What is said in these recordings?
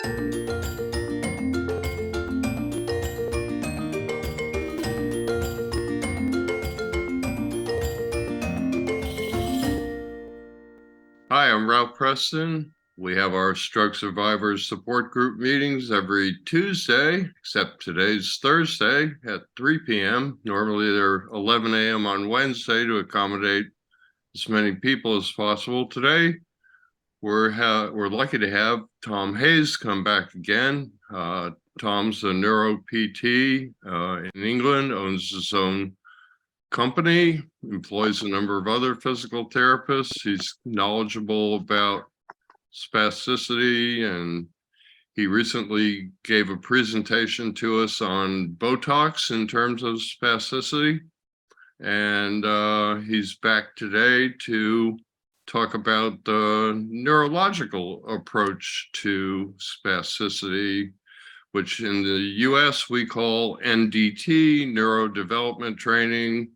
Hi, I'm Ralph Preston. We have our stroke survivors support group meetings every Tuesday, except today's Thursday at 3 p.m. Normally they're 11 a.m. on Wednesday to accommodate as many people as possible. Today, we're lucky to have Tom Haynes come back again. Tom's a neuro PT in England, owns his own company, employs a number of other physical therapists. He's knowledgeable about spasticity, and he recently gave a presentation to us on Botox in terms of spasticity. And he's back today to talk about the neurological approach to spasticity, which in the US we call NDT, neurodevelopment training,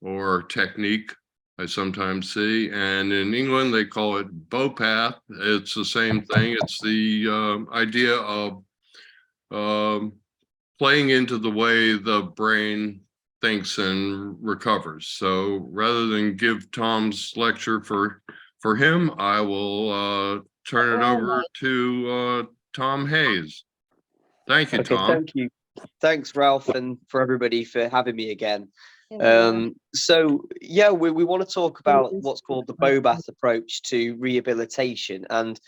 or technique, I sometimes see. And in England, they call it Bobath. It's the same thing. It's the idea of playing into the way the brain thinks and recovers. So rather than give Tom's lecture for him, I will turn it over to Tom Haynes. Thank you, Tom. Thank you. Thanks, Ralph, and for everybody for having me again. We want to talk about what's called the Bobath approach to rehabilitation. And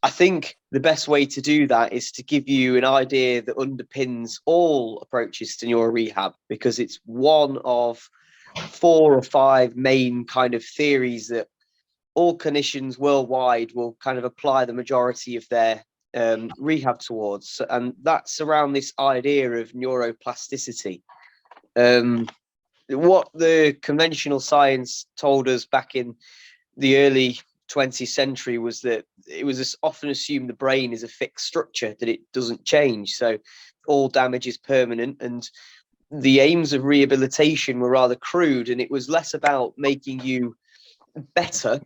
I think the best way to do that is to give you an idea that underpins all approaches to neuro rehab, because it's one of 4 or 5 main kind of theories that all clinicians worldwide will kind of apply the majority of their rehab towards. And that's around this idea of neuroplasticity. What the conventional science told us back in the early 20th century was that it was often assumed the brain is a fixed structure, that it doesn't change. So all damage is permanent, and the aims of rehabilitation were rather crude, and it was less about making you better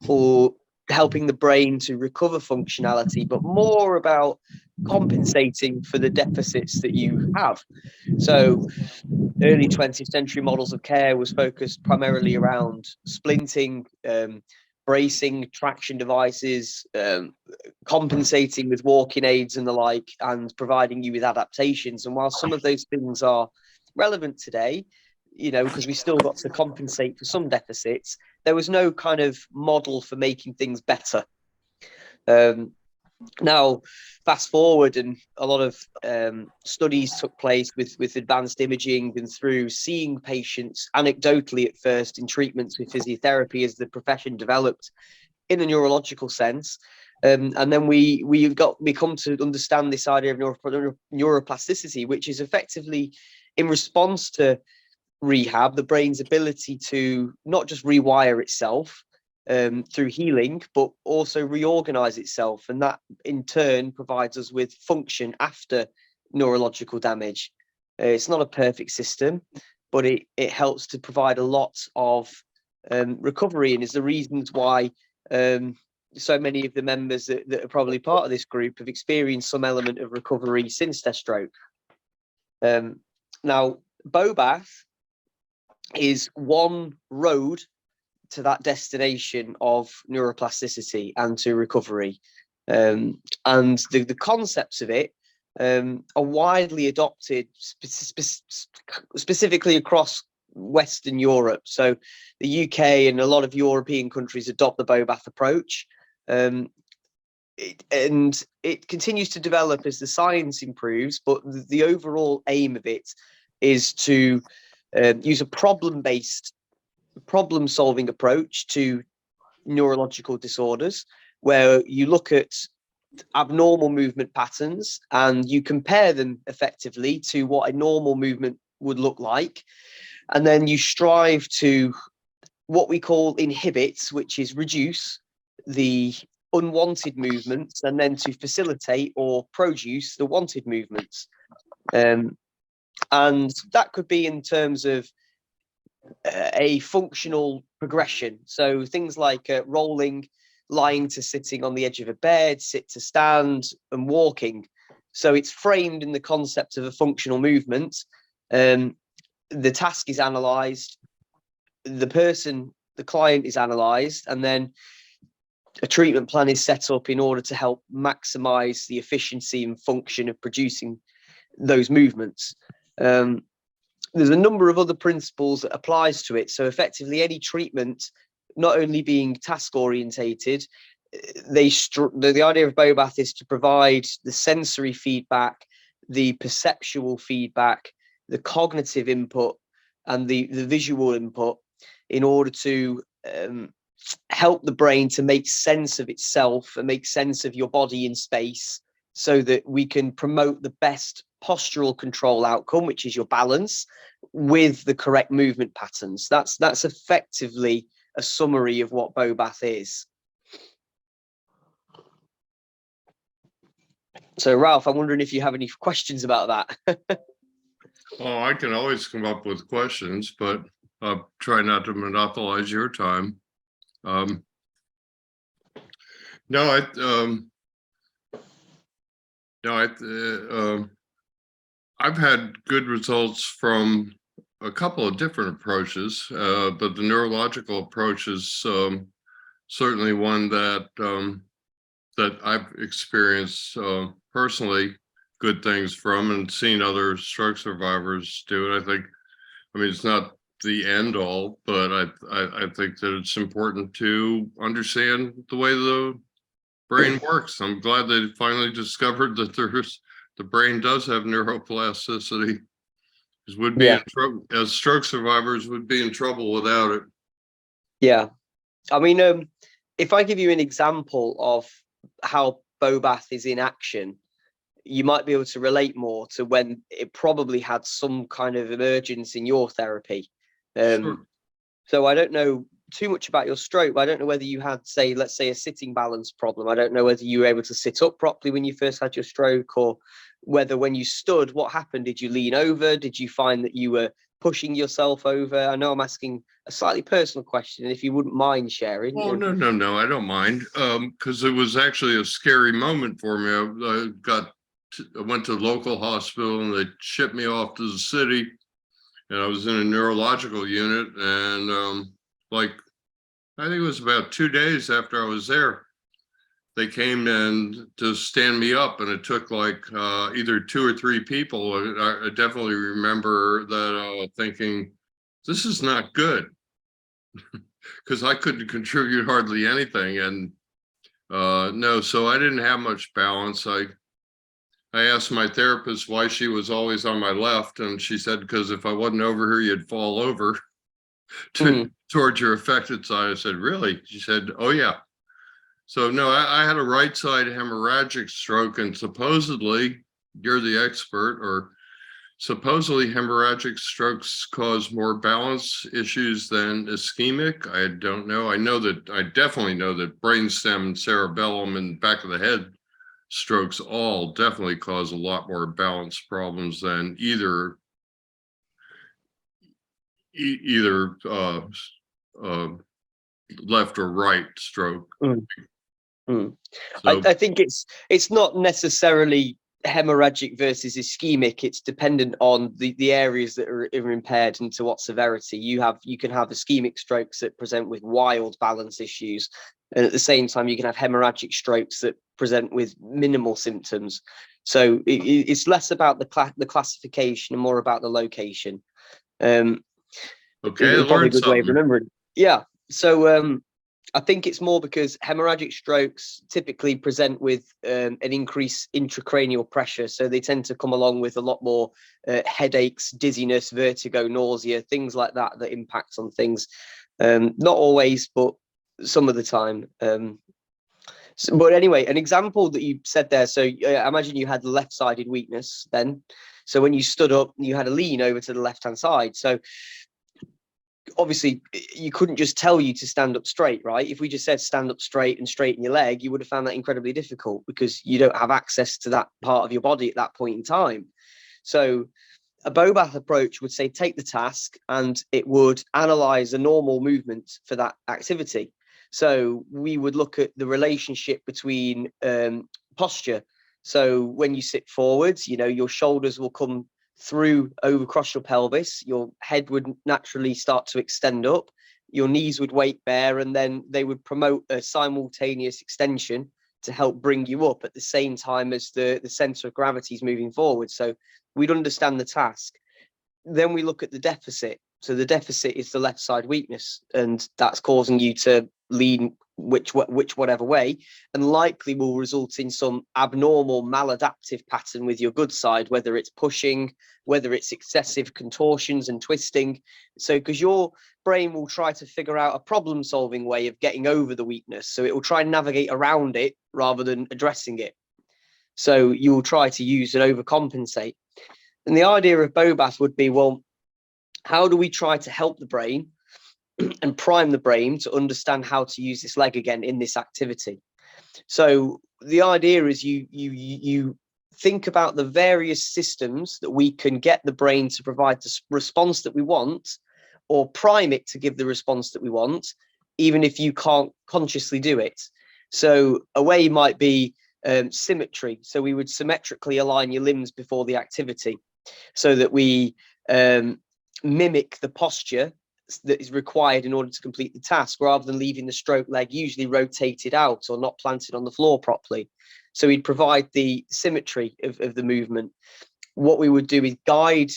or helping the brain to recover functionality, but more about compensating for the deficits that you have. So early 20th century models of care was focused primarily around splinting, bracing, traction devices, compensating with walking aids and the like, and providing you with adaptations. And while some of those things are relevant today, because we still got to compensate for some deficits, there was no kind of model for making things better. Now, fast forward, and a lot of studies took place with advanced imaging and through seeing patients anecdotally at first in treatments with physiotherapy as the profession developed in a neurological sense. And then we come to understand this idea of neuroplasticity, which is effectively in response to rehab, the brain's ability to not just rewire itself through healing, but also reorganize itself. And that in turn provides us with function after neurological damage. It's not a perfect system, but it helps to provide a lot of recovery, and is the reasons why so many of the members that are probably part of this group have experienced some element of recovery since their stroke. Now, Bobath is one road to that destination of neuroplasticity and to recovery. And the concepts of it are widely adopted specifically across Western Europe. So the UK and a lot of European countries adopt the Bobath approach. And it continues to develop as the science improves, but the overall aim of it is to use a problem-based, problem-solving approach to neurological disorders, where you look at abnormal movement patterns and you compare them effectively to what a normal movement would look like. And then you strive to what we call inhibits, which is reduce the unwanted movements and then to facilitate or produce the wanted movements. And that could be in terms of a functional progression. So things like rolling, lying to sitting on the edge of a bed, sit to stand, and walking. So it's framed in the concept of a functional movement. The task is analysed, the client is analysed, and then a treatment plan is set up in order to help maximise the efficiency and function of producing those movements. There's a number of other principles that applies to it. So effectively, any treatment, not only being task orientated, the idea of Bobath is to provide the sensory feedback, the perceptual feedback, the cognitive input, and the visual input in order to help the brain to make sense of itself and make sense of your body in space, so that we can promote the best postural control outcome, which is your balance, with the correct movement patterns. That's effectively a summary of what Bobath is. So, Ralph, I'm wondering if you have any questions about that. Well, I can always come up with questions, but I'll try not to monopolize your time. I've had good results from a couple of different approaches, but the neurological approach is certainly one that that I've experienced personally good things from, and seen other stroke survivors do it. I mean, it's not the end all, but I think that it's important to understand the way the brain works. I'm glad they finally discovered that the brain does have neuroplasticity. Because would be in trouble, as stroke survivors would be in trouble without it. Yeah, I mean, if I give you an example of how Bobath is in action, you might be able to relate more to when it probably had some kind of emergence in your therapy. Sure. So I don't know too much about your stroke, but I don't know whether you had, let's say, a sitting balance problem. I don't know whether you were able to sit up properly when you first had your stroke, or whether when you stood, what happened? Did you lean over? Did you find that you were pushing yourself over? I know I'm asking a slightly personal question, and if you wouldn't mind sharing. Oh, no, I don't mind. Because it was actually a scary moment for me. I went to the local hospital and they shipped me off to the city, and I was in a neurological unit, and I think it was about 2 days after I was there, they came in to stand me up, and it took either 2 or 3 people. I definitely remember that thinking, this is not good, because I couldn't contribute hardly anything. And no, so I didn't have much balance. I asked my therapist why she was always on my left, and she said, because if I wasn't over here, you'd fall over towards your affected side. I said, really? She said, oh yeah. So no, I had a right side hemorrhagic stroke, and supposedly, you're the expert, or supposedly hemorrhagic strokes cause more balance issues than ischemic. I don't know. I definitely know that brainstem, cerebellum, and back of the head strokes all definitely cause a lot more balance problems than either left or right stroke. So, I think it's not necessarily hemorrhagic versus ischemic. It's dependent on the areas that are impaired and to what severity. You can have ischemic strokes that present with wild balance issues, and at the same time you can have hemorrhagic strokes that present with minimal symptoms. So it's less about the classification and more about the location. Okay, probably a good way of remembering. Yeah. So I think it's more because hemorrhagic strokes typically present with an increased intracranial pressure. So they tend to come along with a lot more headaches, dizziness, vertigo, nausea, things like that impact on things. Not always, but some of the time. But anyway, an example that you said there. So I imagine you had left-sided weakness then. So when you stood up, you had a lean over to the left-hand side. So obviously you couldn't just tell you to stand up straight, right? If we just said stand up straight and straighten your leg, you would have found that incredibly difficult because you don't have access to that part of your body at that point in time. So a Bobath approach would say take the task and it would analyze a normal movement for that activity. So we would look at the relationship between posture. So when you sit forwards, your shoulders will come through over across your pelvis, your head would naturally start to extend up, your knees would weight bear, and then they would promote a simultaneous extension to help bring you up at the same time as the center of gravity is moving forward. So we'd understand the task. Then we look at the deficit. So the deficit is the left side weakness, and that's causing you to lean whatever way, and likely will result in some abnormal maladaptive pattern with your good side, whether it's pushing, whether it's excessive contortions and twisting. So because your brain will try to figure out a problem solving way of getting over the weakness, so it will try and navigate around it rather than addressing it. So you will try to use and overcompensate. And the idea of Bobath would be, well, how do we try to help the brain and prime the brain to understand how to use this leg again in this activity? So the idea is you think about the various systems that we can get the brain to provide the response that we want, or prime it to give the response that we want, even if you can't consciously do it. So a way might be symmetry. So we would symmetrically align your limbs before the activity, so that we mimic the posture that is required in order to complete the task, rather than leaving the stroke leg usually rotated out or not planted on the floor properly. So we'd provide the symmetry of the movement. What we would do is guide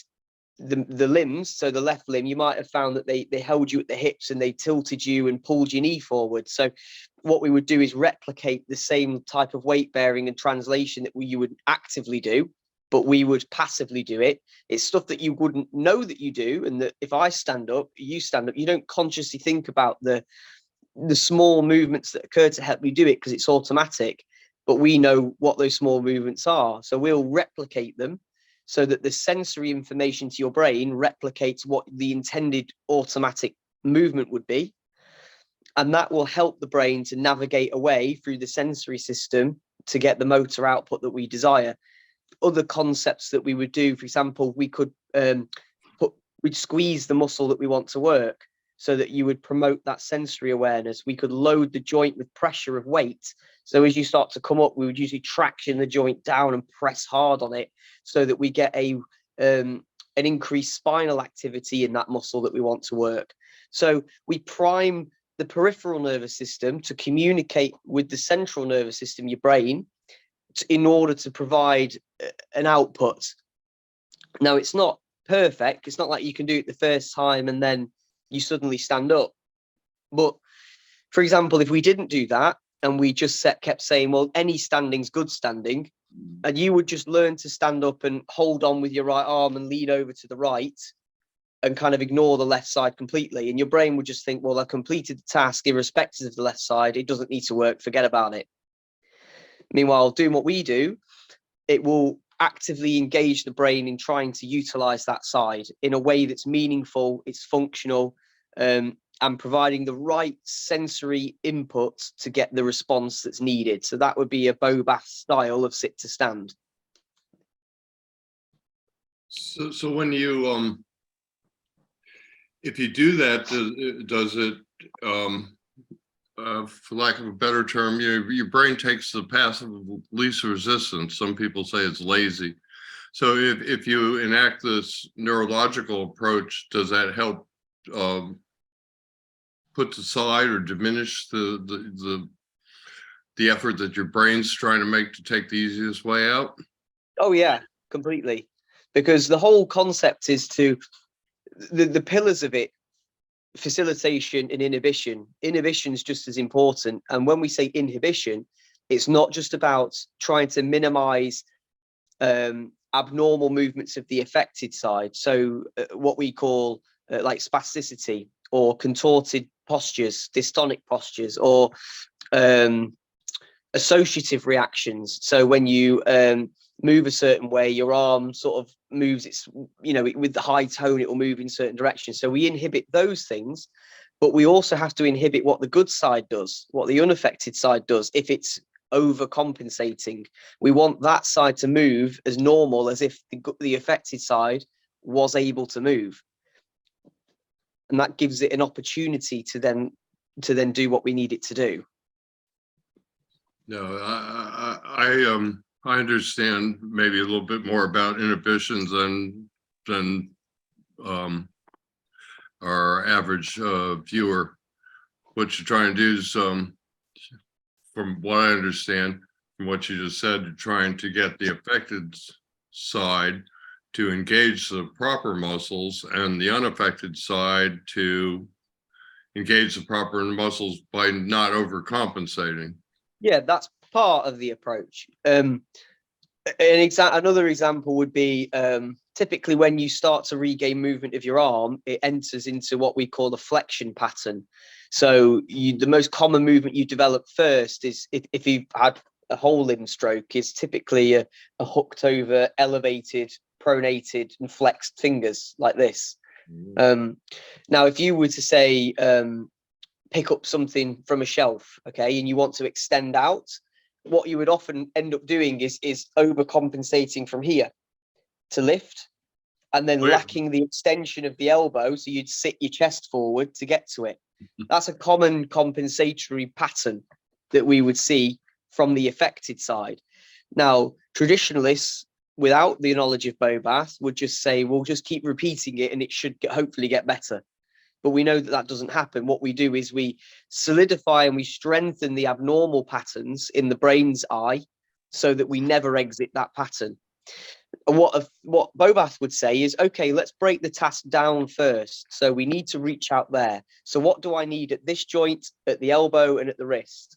the limbs. So the left limb, you might have found that they held you at the hips and they tilted you and pulled your knee forward. So what we would do is replicate the same type of weight bearing and translation that you would actively do, but we would passively do it. It's stuff that you wouldn't know that you do, and that if I stand up, you stand up. You don't consciously think about the small movements that occur to help you do it because it's automatic, but we know what those small movements are. So we'll replicate them so that the sensory information to your brain replicates what the intended automatic movement would be. And that will help the brain to navigate away through the sensory system to get the motor output that we desire. Other concepts that we would do, for example, we could we'd squeeze the muscle that we want to work, so that you would promote that sensory awareness. We could load the joint with pressure of weight. So as you start to come up, we would usually traction the joint down and press hard on it, so that we get an increased spinal activity in that muscle that we want to work. So we prime the peripheral nervous system to communicate with the central nervous system, your brain, in order to provide an output. Now, it's not perfect. It's not like you can do it the first time and then you suddenly stand up. But for example, if we didn't do that and we just kept saying, well, any standing's good standing, and you would just learn to stand up and hold on with your right arm and lean over to the right and kind of ignore the left side completely, and your brain would just think, well, I completed the task irrespective of the left side, it doesn't need to work, forget about it. Meanwhile, doing what we do, it will actively engage the brain in trying to utilize that side in a way that's meaningful, it's functional, and providing the right sensory input to get the response that's needed. So that would be a Bobath style of sit to stand. So when you if you do that, does it for lack of a better term, your brain takes the path of least resistance. Some people say it's lazy. So if you enact this neurological approach, does that help put aside or diminish the effort that your brain's trying to make to take the easiest way out? Oh yeah, completely. Because the whole concept is to the pillars of it: facilitation and inhibition. Inhibition is just as important. And when we say inhibition, it's not just about trying to minimize abnormal movements of the affected side. So what we call like spasticity, or contorted postures, dystonic postures, or associative reactions. So when you move a certain way, your arm sort of moves, it's, with the high tone, it will move in certain directions. So we inhibit those things, but we also have to inhibit what the good side does, what the unaffected side does. If it's overcompensating, we want that side to move as normal as if the affected side was able to move. And that gives it an opportunity to then to then do what we need it to do. No, I understand maybe a little bit more about inhibitions than our average viewer. What you're trying to do is, from what I understand, from what you just said, you're trying to get the affected side to engage the proper muscles and the unaffected side to engage the proper muscles by not overcompensating. Yeah, that's part of the approach. Another example would be typically when you start to regain movement of your arm, it enters into what we call the flexion pattern. So the most common movement you develop first is if you've had a whole limb stroke, is typically a hooked over, elevated, pronated and flexed fingers like this. Now, if you were to say, pick up something from a shelf, okay, and you want to extend out, what you would often end up doing is overcompensating from here to lift, and then lacking the extension of the elbow, so you'd sit your chest forward to get to it. That's a common compensatory pattern that we would see from the affected side. Now, traditionalists, without the knowledge of Bobath, would just say, we'll just keep repeating it and it should hopefully get better. But we know that that doesn't happen. What we do is we solidify and we strengthen the abnormal patterns in the brain's eye so that we never exit that pattern. And what Bobath would say is, okay, let's break the task down first. So we need to reach out there. So what do I need at this joint, at the elbow and at the wrist?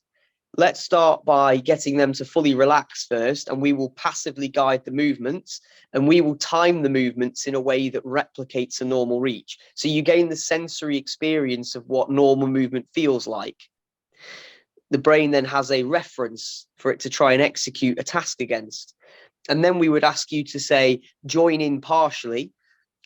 Let's start by getting them to fully relax first, and we will passively guide the movements, and we will time the movements in a way that replicates a normal reach. So you gain the sensory experience of what normal movement feels like. The brain then has a reference for it to try and execute a task against. And then we would ask you to say, join in partially,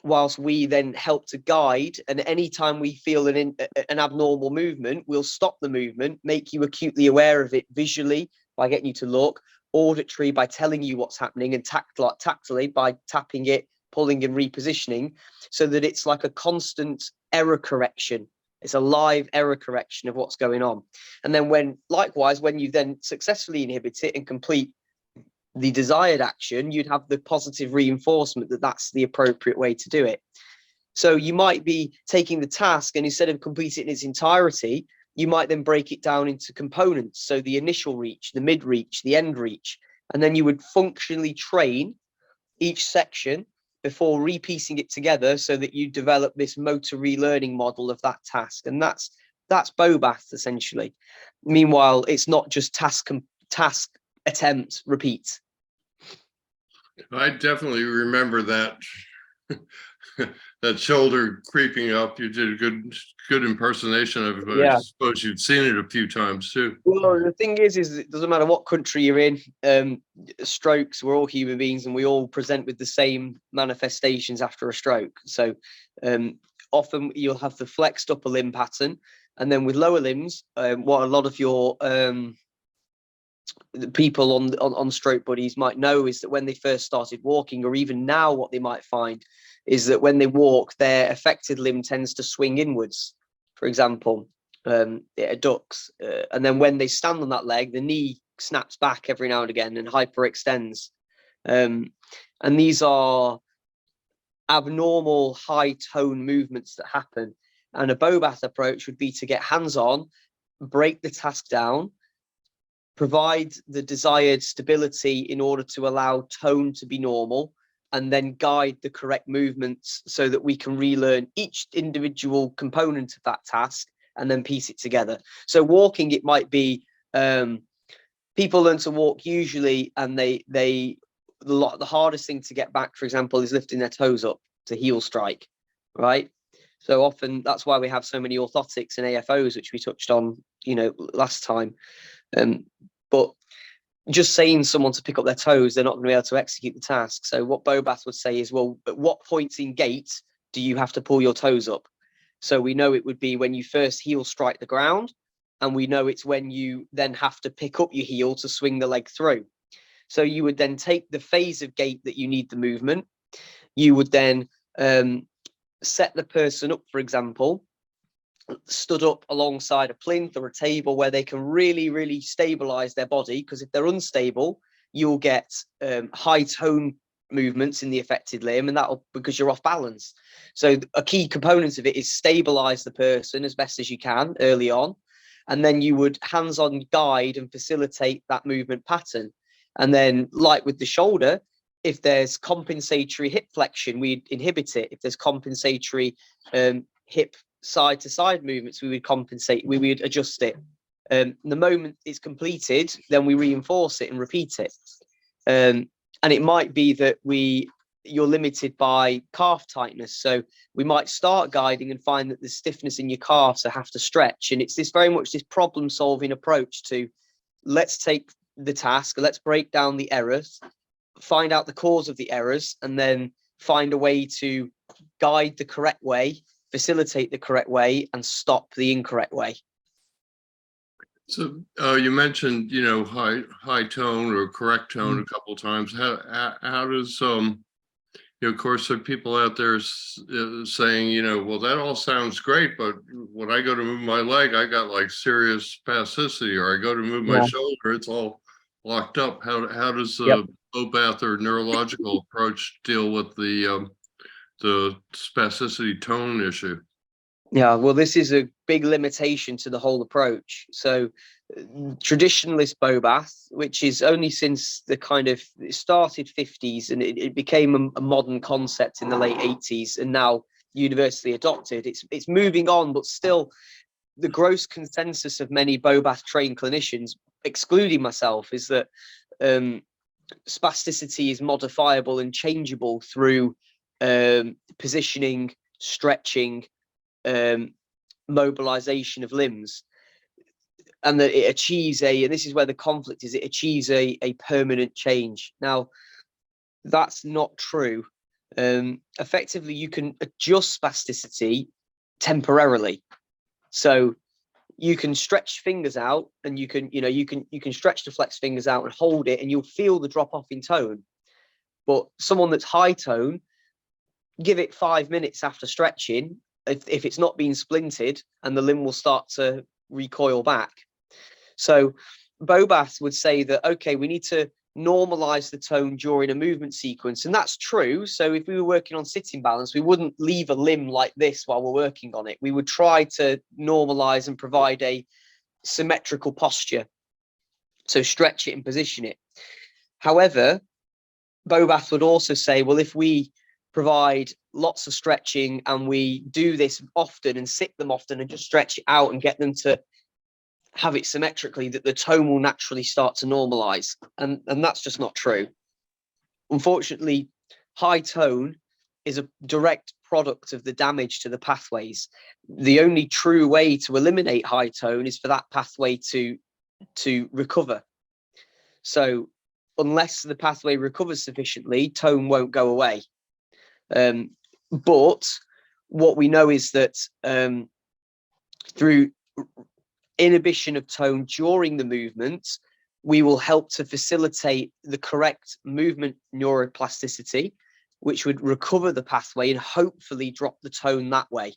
whilst we then help to guide. And anytime we feel an abnormal movement, we'll stop the movement, make you acutely aware of it visually by getting you to look, auditory by telling you what's happening, and tactily by tapping it, pulling and repositioning, so that it's like a constant error correction. It's a live error correction of what's going on. And then likewise, when you then successfully inhibit it and complete the desired action, you'd have the positive reinforcement that that's the appropriate way to do it. So you might be taking the task, and instead of completing it in its entirety, you might then break it down into components. So the initial reach, the mid reach, the end reach, and then you would functionally train each section before repiecing it together so that you develop this motor relearning model of that task. And that's Bobath essentially. Meanwhile, it's not just task, attempt, repeat. I definitely remember that that shoulder creeping up. You did a good impersonation of it. Yeah. I suppose you've seen it a few times too. Well, the thing is it doesn't matter what country you're in. Strokes, we're all human beings, and we all present with the same manifestations after a stroke. So often you'll have the flexed upper limb pattern, and then with lower limbs, what a lot of your the people on Stroke Buddies might know is that when they first started walking, or even now what they might find is that when they walk, their affected limb tends to swing inwards, for example, it adducts, and then when they stand on that leg, the knee snaps back every now and again and hyperextends, and these are abnormal high tone movements that happen. And a Bobath approach would be to get hands on, break the task down, provide the desired stability in order to allow tone to be normal, and then guide the correct movements so that we can relearn each individual component of that task and then piece it together. So walking, it might be people learn to walk usually, and the hardest thing to get back, for example, is lifting their toes up to heel strike, right? So often that's why we have so many orthotics and AFOs, which we touched on, last time. But just saying someone to pick up their toes, they're not going to be able to execute the task. So what Bobath would say is, well, at what points in gait do you have to pull your toes up? So we know it would be when you first heel strike the ground, and we know it's when you then have to pick up your heel to swing the leg through. So you would then take the phase of gait that you need the movement. You would then set the person up, for example, stood up alongside a plinth or a table where they can really, really stabilize their body. Because if they're unstable, you'll get high tone movements in the affected limb, and that'll because you're off balance. So a key component of it is stabilize the person as best as you can early on, and then you would hands-on guide and facilitate that movement pattern. And then, like with the shoulder, if there's compensatory hip flexion, we'd inhibit it. If there's compensatory hip side to side movements, we would adjust it. The moment it's completed, then we reinforce it and repeat it. And it might be that you're limited by calf tightness. So we might start guiding and find that there's stiffness in your calves, so have to stretch. And it's very much this problem solving approach to, let's take the task, let's break down the errors, find out the cause of the errors, and then find a way to guide the correct way, facilitate the correct way, and stop the incorrect way. So you mentioned, high tone or correct tone a couple of times. How does of course, there are people out there saying, well, that all sounds great, but when I go to move my leg, I got like serious spasticity, or I go to move my shoulder, it's all locked up. How does the Bobath or neurological approach deal with the spasticity tone issue? Yeah, well, this is a big limitation to the whole approach. So traditionalist Bobath, which is only since it started 50s, and it became a modern concept in the late 80s, and now universally adopted. It's moving on, but still the gross consensus of many Bobath trained clinicians, excluding myself, is that spasticity is modifiable and changeable through positioning, stretching, mobilization of limbs, and that it achieves and this is where the conflict is, it achieves a permanent change. Now, that's not true. Effectively, you can adjust spasticity temporarily. So you can stretch fingers out, and you can stretch the flex fingers out and hold it, and you'll feel the drop off in tone. But someone that's high tone, give it 5 minutes after stretching, if it's not being splinted, and the limb will start to recoil back. So Bobath would say that, okay, we need to normalize the tone during a movement sequence. And that's true. So if we were working on sitting balance, we wouldn't leave a limb like this while we're working on it. We would try to normalize and provide a symmetrical posture. So stretch it and position it. However, Bobath would also say, well, if we provide lots of stretching and we do this often and sit them often and just stretch it out and get them to have it symmetrically, that the tone will naturally start to normalize. And that's just not true. Unfortunately, high tone is a direct product of the damage to the pathways. The only true way to eliminate high tone is for that pathway to recover. So unless the pathway recovers sufficiently, tone won't go away. But what we know is that through inhibition of tone during the movement, we will help to facilitate the correct movement neuroplasticity, which would recover the pathway and hopefully drop the tone that way.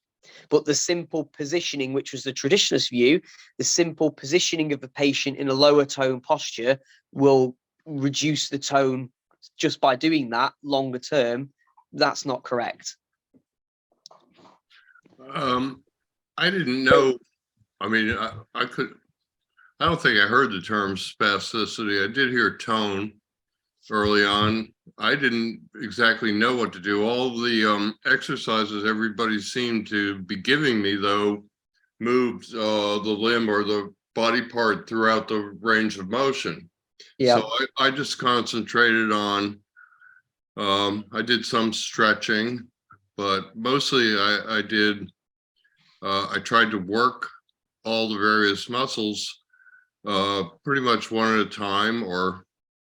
But the simple positioning, which was the traditionalist view, the simple positioning of the patient in a lower tone posture will reduce the tone just by doing that longer term. That's not correct. I didn't know. I mean, I don't think I heard the term spasticity. I did hear tone early on. I didn't exactly know what to do. All the exercises everybody seemed to be giving me, though, moved the limb or the body part throughout the range of motion. Yeah. So I just concentrated on, I did some stretching, but mostly I tried to work all the various muscles pretty much one at a time, or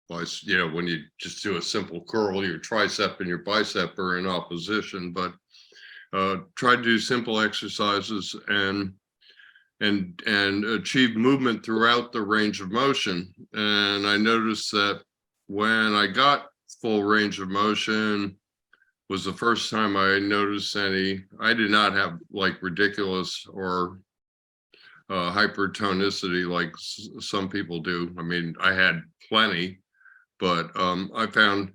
when you just do a simple curl, your tricep and your bicep are in opposition, but try to do simple exercises and achieve movement throughout the range of motion. And I noticed that when I got full range of motion, was the first time I noticed any. I did not have like ridiculous or hypertonicity like some people do. I mean, I had plenty, but I found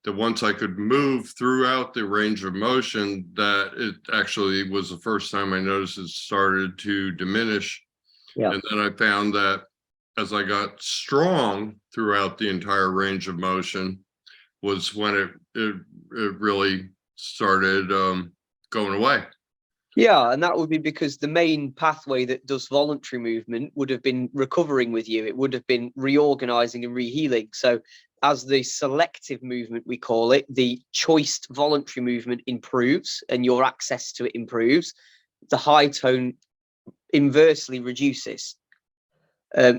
that once I could move throughout the range of motion, that it actually was the first time I noticed it started to diminish. Yeah. And then I found that as I got strong throughout the entire range of motion was when it really started going away. Yeah, and that would be because the main pathway that does voluntary movement would have been recovering with you. It would have been reorganizing and rehealing. So as the selective movement, we call it, the choiced voluntary movement improves and your access to it improves, the high tone inversely reduces.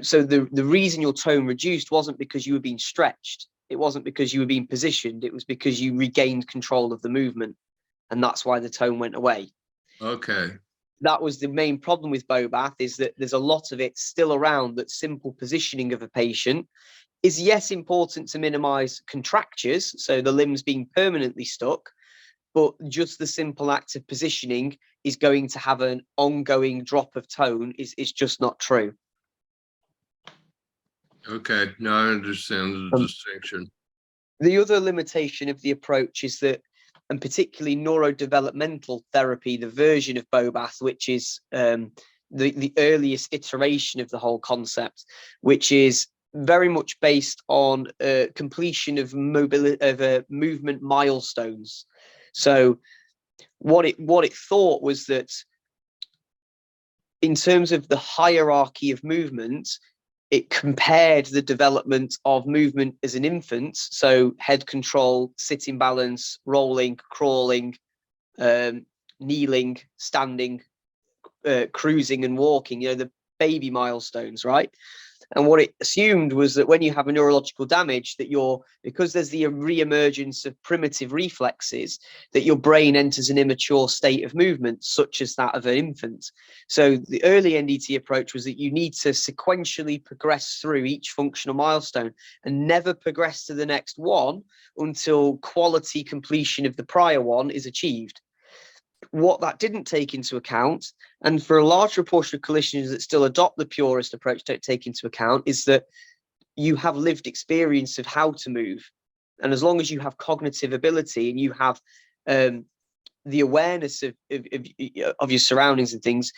So the reason your tone reduced wasn't because you were being stretched. It wasn't because you were being positioned. It was because you regained control of the movement. And that's why the tone went away. Okay. That was the main problem with Bobath, is that there's a lot of it still around. That simple positioning of a patient is, yes, important to minimize contractures, so the limbs being permanently stuck, but just the simple act of positioning is going to have an ongoing drop of tone is just not true. Okay, now I understand the distinction. The other limitation of the approach is that, and particularly neurodevelopmental therapy, the version of Bobath, which is the earliest iteration of the whole concept, which is very much based on completion of movement milestones. So what it thought was that in terms of the hierarchy of movement, it compared the development of movement as an infant, so head control, sitting balance, rolling, crawling, kneeling, standing, cruising and walking, the baby milestones, right? And what it assumed was that when you have a neurological damage, that because there's the re-emergence of primitive reflexes, that your brain enters an immature state of movement, such as that of an infant. So the early NDT approach was that you need to sequentially progress through each functional milestone and never progress to the next one until quality completion of the prior one is achieved. What that didn't take into account, and for a large proportion of clinicians that still adopt the purist approach don't take into account, is that you have lived experience of how to move. And as long as you have cognitive ability and you have the awareness of your surroundings and things,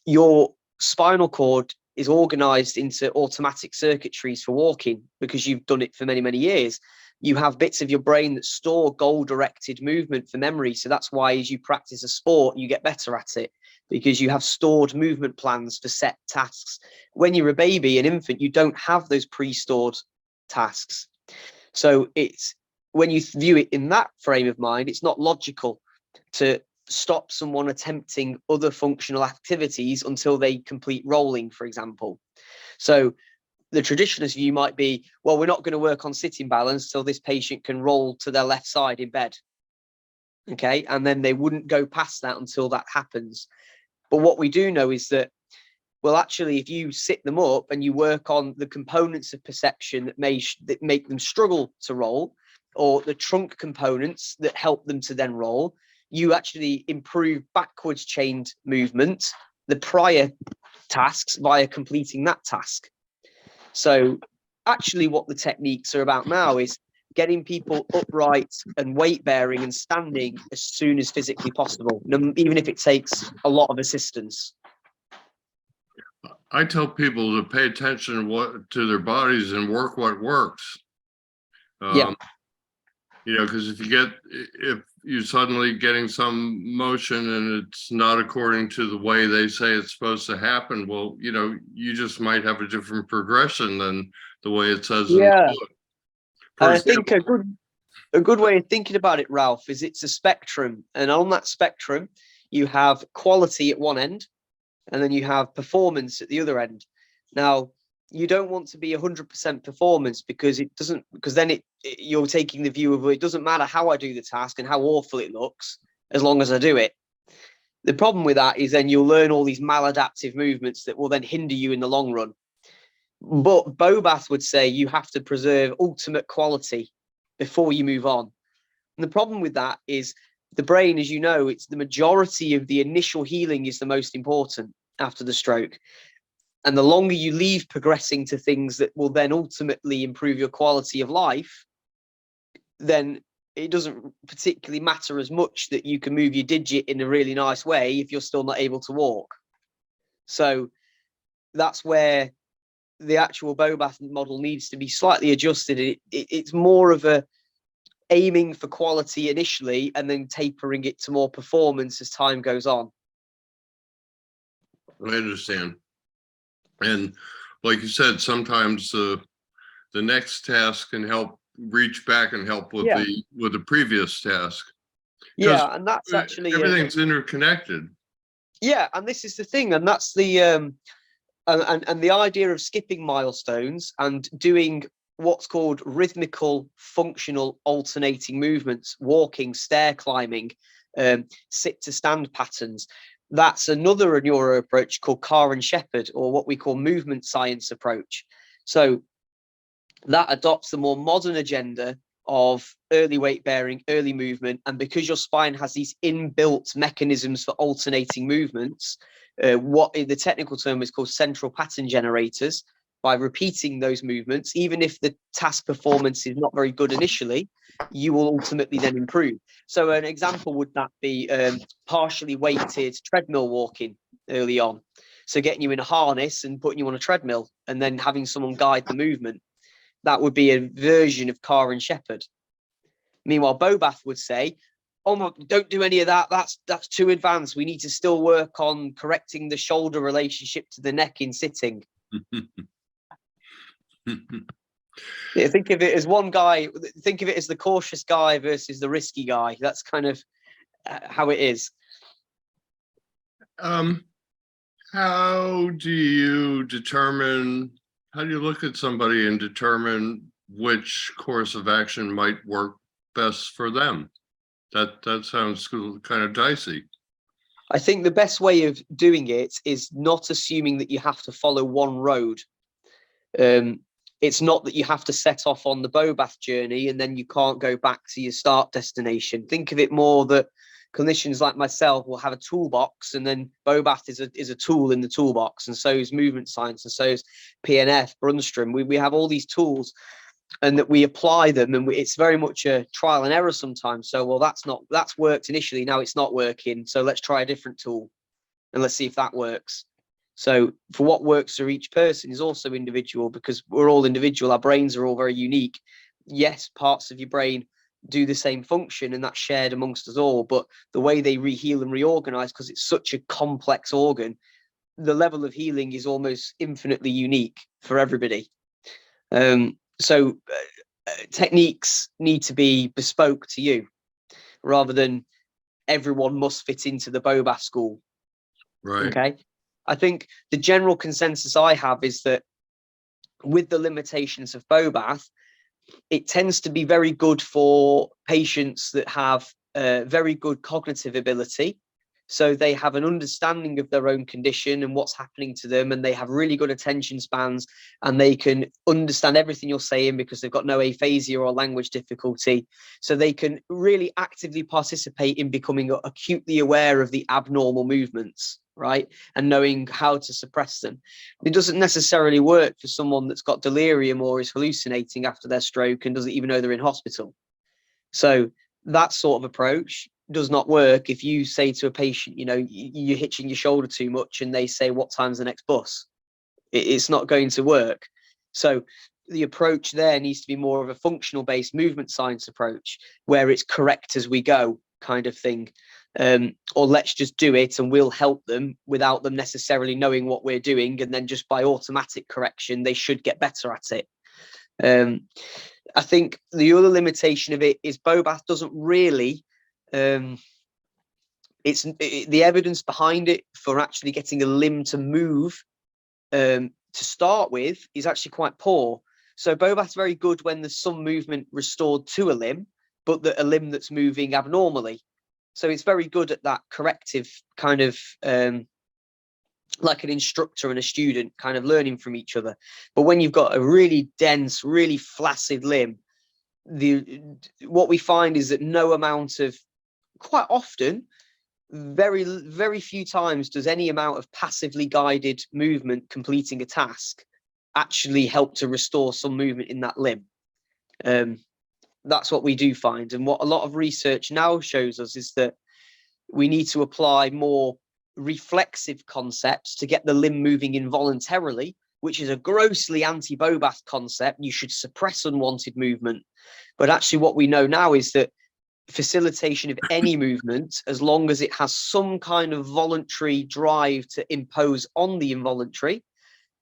your spinal cord is organized into automatic circuitries for walking because you've done it for many, many years. You have bits of your brain that store goal-directed movement for memory. So that's why as you practice a sport, you get better at it, because you have stored movement plans for set tasks. When you're a baby, an infant, you don't have those pre-stored tasks. So it's, when you view it in that frame of mind, it's not logical to stop someone attempting other functional activities until they complete rolling, for example. So the traditionalist view might be, well, we're not going to work on sitting balance till this patient can roll to their left side in bed. Okay. And then they wouldn't go past that until that happens. But what we do know is that, well, actually, if you sit them up and you work on the components of perception that make them struggle to roll, or the trunk components that help them to then roll, you actually improve backwards chained movement, the prior tasks, via completing that task. So actually what the techniques are about now is getting people upright and weight bearing and standing as soon as physically possible, even if it takes a lot of assistance. I tell people to pay attention to their bodies and work what works. Yeah. Because if you're suddenly getting some motion and it's not according to the way they say it's supposed to happen, well, you just might have a different progression than the way it says in the book. And I think a good way of thinking about it, Ralph, is it's a spectrum. And on that spectrum, you have quality at one end, and then you have performance at the other end. Now, you don't want to be 100% performance, because then you're taking the view of, well, it doesn't matter how I do the task and how awful it looks, as long as I do it. The problem with that is then you'll learn all these maladaptive movements that will then hinder you in the long run. But Bobath would say you have to preserve ultimate quality before you move on. And the problem with that is the brain, as you know, it's the majority of the initial healing is the most important after the stroke. And the longer you leave progressing to things that will then ultimately improve your quality of life, then it doesn't particularly matter as much that you can move your digit in a really nice way if you're still not able to walk. So that's where the actual Bobath model needs to be slightly adjusted. It's more of a aiming for quality initially and then tapering it to more performance as time goes on. I understand. And like you said, sometimes the next task can help reach back and help with the previous task. Yeah, and that's actually everything's interconnected. Yeah, and this is the thing, and that's the and the idea of skipping milestones and doing what's called rhythmical functional alternating movements, walking, stair climbing, sit to stand patterns. That's another neuro approach called Carr and Shepherd, or what we call movement science approach. So that adopts the more modern agenda of early weight bearing, early movement. And because your spine has these inbuilt mechanisms for alternating movements, what in the technical term is called central pattern generators, by repeating those movements, even if the task performance is not very good initially, you will ultimately then improve. So an example would that be partially weighted treadmill walking early on. So getting you in a harness and putting you on a treadmill and then having someone guide the movement. That would be a version of Carr and Shepherd. Meanwhile, Bobath would say, "Oh my, don't do any of that. That's too advanced. We need to still work on correcting the shoulder relationship to the neck in sitting." Yeah, think of it as one guy. Think of it as the cautious guy versus the risky guy. That's kind of how it is. How do you determine? How do you look at somebody and determine which course of action might work best for them? That sounds kind of dicey. I think the best way of doing it is not assuming that you have to follow one road. It's not that you have to set off on the Bobath journey and then you can't go back to your start destination. Think of it more that clinicians like myself will have a toolbox, and then Bobath is a tool in the toolbox, and so is movement science, and so is PNF, Brunnstrom. We have all these tools, and that we apply them, and it's very much a trial and error sometimes. So, well, that's worked initially, now it's not working, so let's try a different tool and let's see if that works. So for what works for each person is also individual, because we're all individual. Our brains are all very unique. Yes, parts of your brain do the same function and that's shared amongst us all, but the way they heal and reorganize, because it's such a complex organ, the level of healing is almost infinitely unique for everybody. So techniques need to be bespoke to you rather than everyone must fit into the Bobath school. Right. Okay. I think the general consensus I have is that with the limitations of Bobath, it tends to be very good for patients that have very good cognitive ability. So they have an understanding of their own condition and what's happening to them, and they have really good attention spans, and they can understand everything you're saying because they've got no aphasia or language difficulty. So they can really actively participate in becoming acutely aware of the abnormal movements, right? And knowing how to suppress them. It doesn't necessarily work for someone that's got delirium or is hallucinating after their stroke and doesn't even know they're in hospital. So that sort of approach does not work if you say to a patient, you're hitching your shoulder too much, and they say, what time's the next bus? It's not going to work. So the approach there needs to be more of a functional based movement science approach, where it's correct as we go kind of thing. Or let's just do it and we'll help them without them necessarily knowing what we're doing. And then just by automatic correction, they should get better at it. I think the other limitation of it is Bobath doesn't really, the evidence behind it for actually getting a limb to move to start with is actually quite poor. So Bobath's very good when there's some movement restored to a limb, but a limb that's moving abnormally. So it's very good at that corrective kind of like an instructor and a student kind of learning from each other. But when you've got a really dense, really flaccid limb, what we find is that no amount of, quite often, very, very few times does any amount of passively guided movement completing a task actually help to restore some movement in that limb. That's what we do find. And what a lot of research now shows us is that we need to apply more reflexive concepts to get the limb moving involuntarily, which is a grossly anti-Bobath concept. You should suppress unwanted movement. But actually what we know now is that facilitation of any movement, as long as it has some kind of voluntary drive to impose on the involuntary,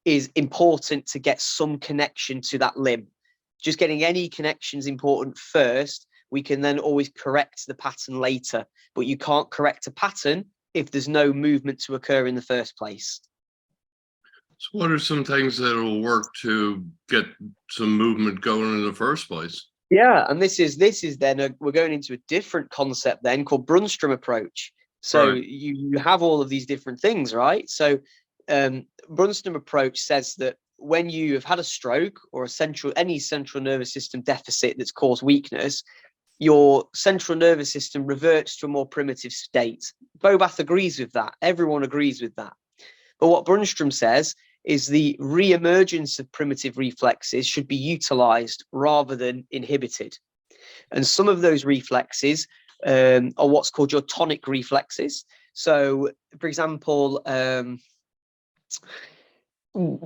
is important to get some connection to that limb. Just getting any connection is important first. We can then always correct the pattern later, but you can't correct a pattern if there's no movement to occur in the first place. So what are some things that will work to get some movement going in the first place? Yeah, and this is then we're going into a different concept then called Brunnstrom approach. So Right. you have all of these different things, right? So Brunnstrom approach says that when you have had a stroke or any central nervous system deficit that's caused weakness, your central nervous system reverts to a more primitive state. Bobath agrees with that. Everyone agrees with that. But what Brunnstrom says is the re-emergence of primitive reflexes should be utilized rather than inhibited. And some of those reflexes are what's called your tonic reflexes. So, for example,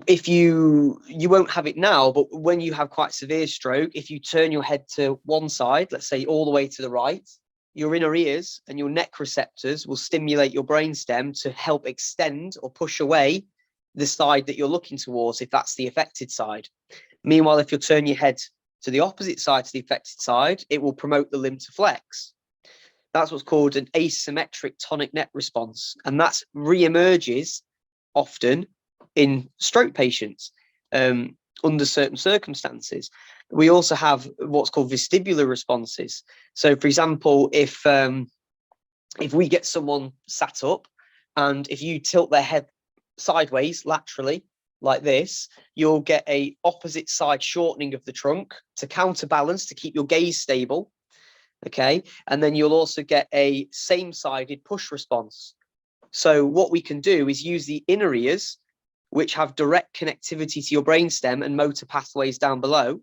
if you won't have it now, but when you have quite severe stroke, if you turn your head to one side, let's say all the way to the right, your inner ears and your neck receptors will stimulate your brainstem to help extend or push away the side that you're looking towards, if that's the affected side. Meanwhile, if you turn your head to the opposite side, to the affected side, it will promote the limb to flex. That's what's called an asymmetric tonic net response, and that re-emerges often in stroke patients under certain circumstances. We also have what's called vestibular responses. So, for example, if we get someone sat up, and if you tilt their head sideways laterally like this, you'll get a opposite side shortening of the trunk to counterbalance, to keep your gaze stable. Okay, and then you'll also get a same-sided push response. So what we can do is use the inner ears, which have direct connectivity to your brainstem and motor pathways down below,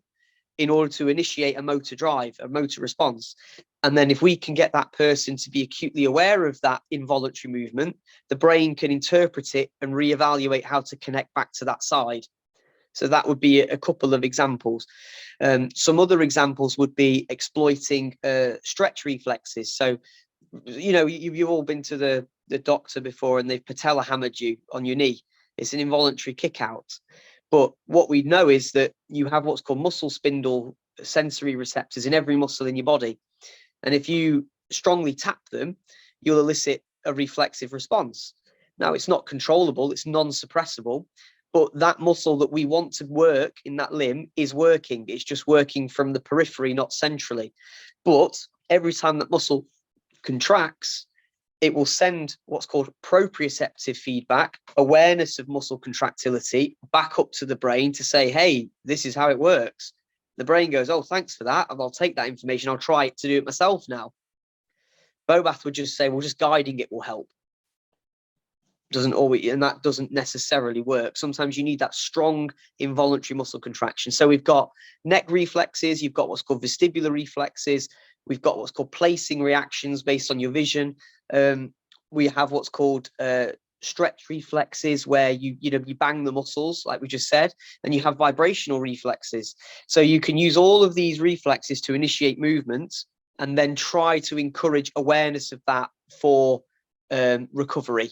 in order to initiate a motor drive, a motor response. And then if we can get that person to be acutely aware of that involuntary movement, the brain can interpret it and reevaluate how to connect back to that side. So that would be a couple of examples. Some other examples would be exploiting stretch reflexes. So, you know, you've all been to the doctor before and they've patella hammered you on your knee. It's an involuntary kick out. But what we know is that you have what's called muscle spindle sensory receptors in every muscle in your body. And if you strongly tap them, you'll elicit a reflexive response. Now, it's not controllable, it's non-suppressible, but that muscle that we want to work in that limb is working. It's just working from the periphery, not centrally. But every time that muscle contracts, it will send what's called proprioceptive feedback, awareness of muscle contractility, back up to the brain to say, hey, this is how it works. The brain goes, oh, thanks for that. And I'll take that information. I'll try to do it myself now. Bobath would just say, well, just guiding it will help. Doesn't always, and that doesn't necessarily work. Sometimes you need that strong involuntary muscle contraction. So we've got neck reflexes, you've got what's called vestibular reflexes, we've got what's called placing reactions based on your vision. We have what's called stretch reflexes, where you bang the muscles, like we just said, and you have vibrational reflexes. So you can use all of these reflexes to initiate movements and then try to encourage awareness of that for recovery.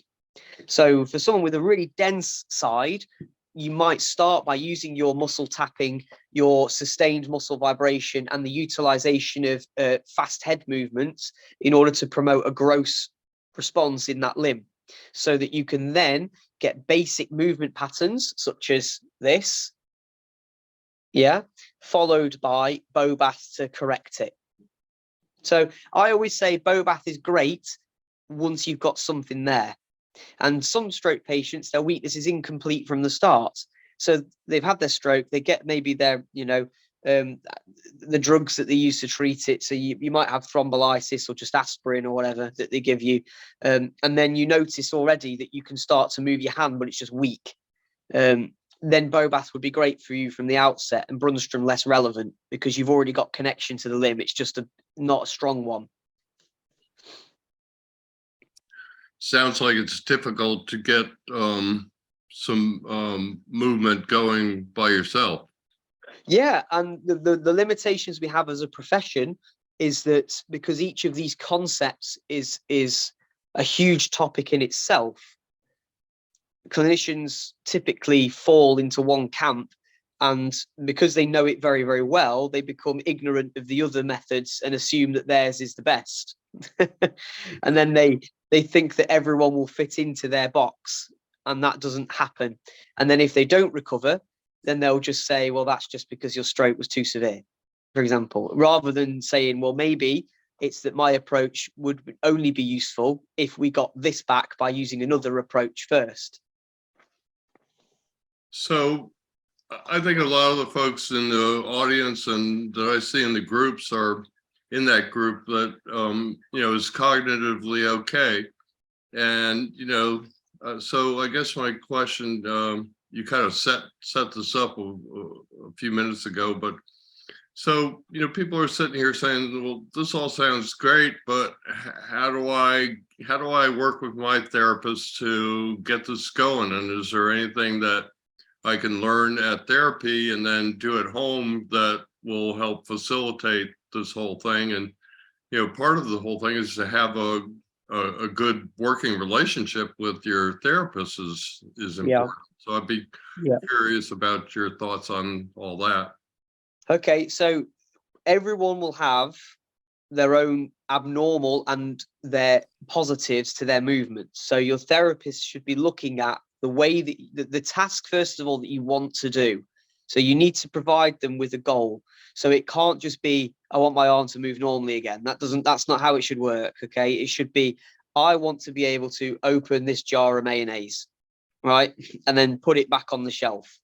So for someone with a really dense side, you might start by using your muscle tapping, your sustained muscle vibration, and the utilization of fast head movements in order to promote a gross response in that limb, so that you can then get basic movement patterns such as this, followed by Bobath to correct it. So I always say Bobath is great once you've got something there. And some stroke patients, their weakness is incomplete from the start. So they've had their stroke, they get maybe their, the drugs that they use to treat it. So you might have thrombolysis or just aspirin or whatever that they give you. And then you notice already that you can start to move your hand, but it's just weak. Then Bobath would be great for you from the outset, and Brunnstrom less relevant because you've already got connection to the limb. It's just not a strong one. Sounds like it's difficult to get some movement going by yourself. Yeah, and the limitations we have as a profession is that because each of these concepts is a huge topic in itself, clinicians typically fall into one camp, and because they know it very, very well, they become ignorant of the other methods and assume that theirs is the best. And then they think that everyone will fit into their box, and that doesn't happen. And then if they don't recover, then they'll just say, well, that's just because your stroke was too severe, for example, rather than saying, well, maybe it's that my approach would only be useful if we got this back by using another approach first. So I think a lot of the folks in the audience and that I see in the groups are in that group that, is cognitively okay. And, so I guess my question, you kind of set this up a few minutes ago, but so, people are sitting here saying, well, this all sounds great, but how do I work with my therapist to get this going? And is there anything that I can learn at therapy and then do at home that will help facilitate this whole thing? And, part of the whole thing is to have a good working relationship with your therapist is important. Yeah. So I'd be curious about your thoughts on all that. Okay, so everyone will have their own abnormal and their positives to their movement. So your therapist should be looking at the way that the task, first of all, that you want to do. So you need to provide them with a goal. So it can't just be, I want my arm to move normally again. That's not how it should work. Okay. It should be, I want to be able to open this jar of mayonnaise, right? And then put it back on the shelf.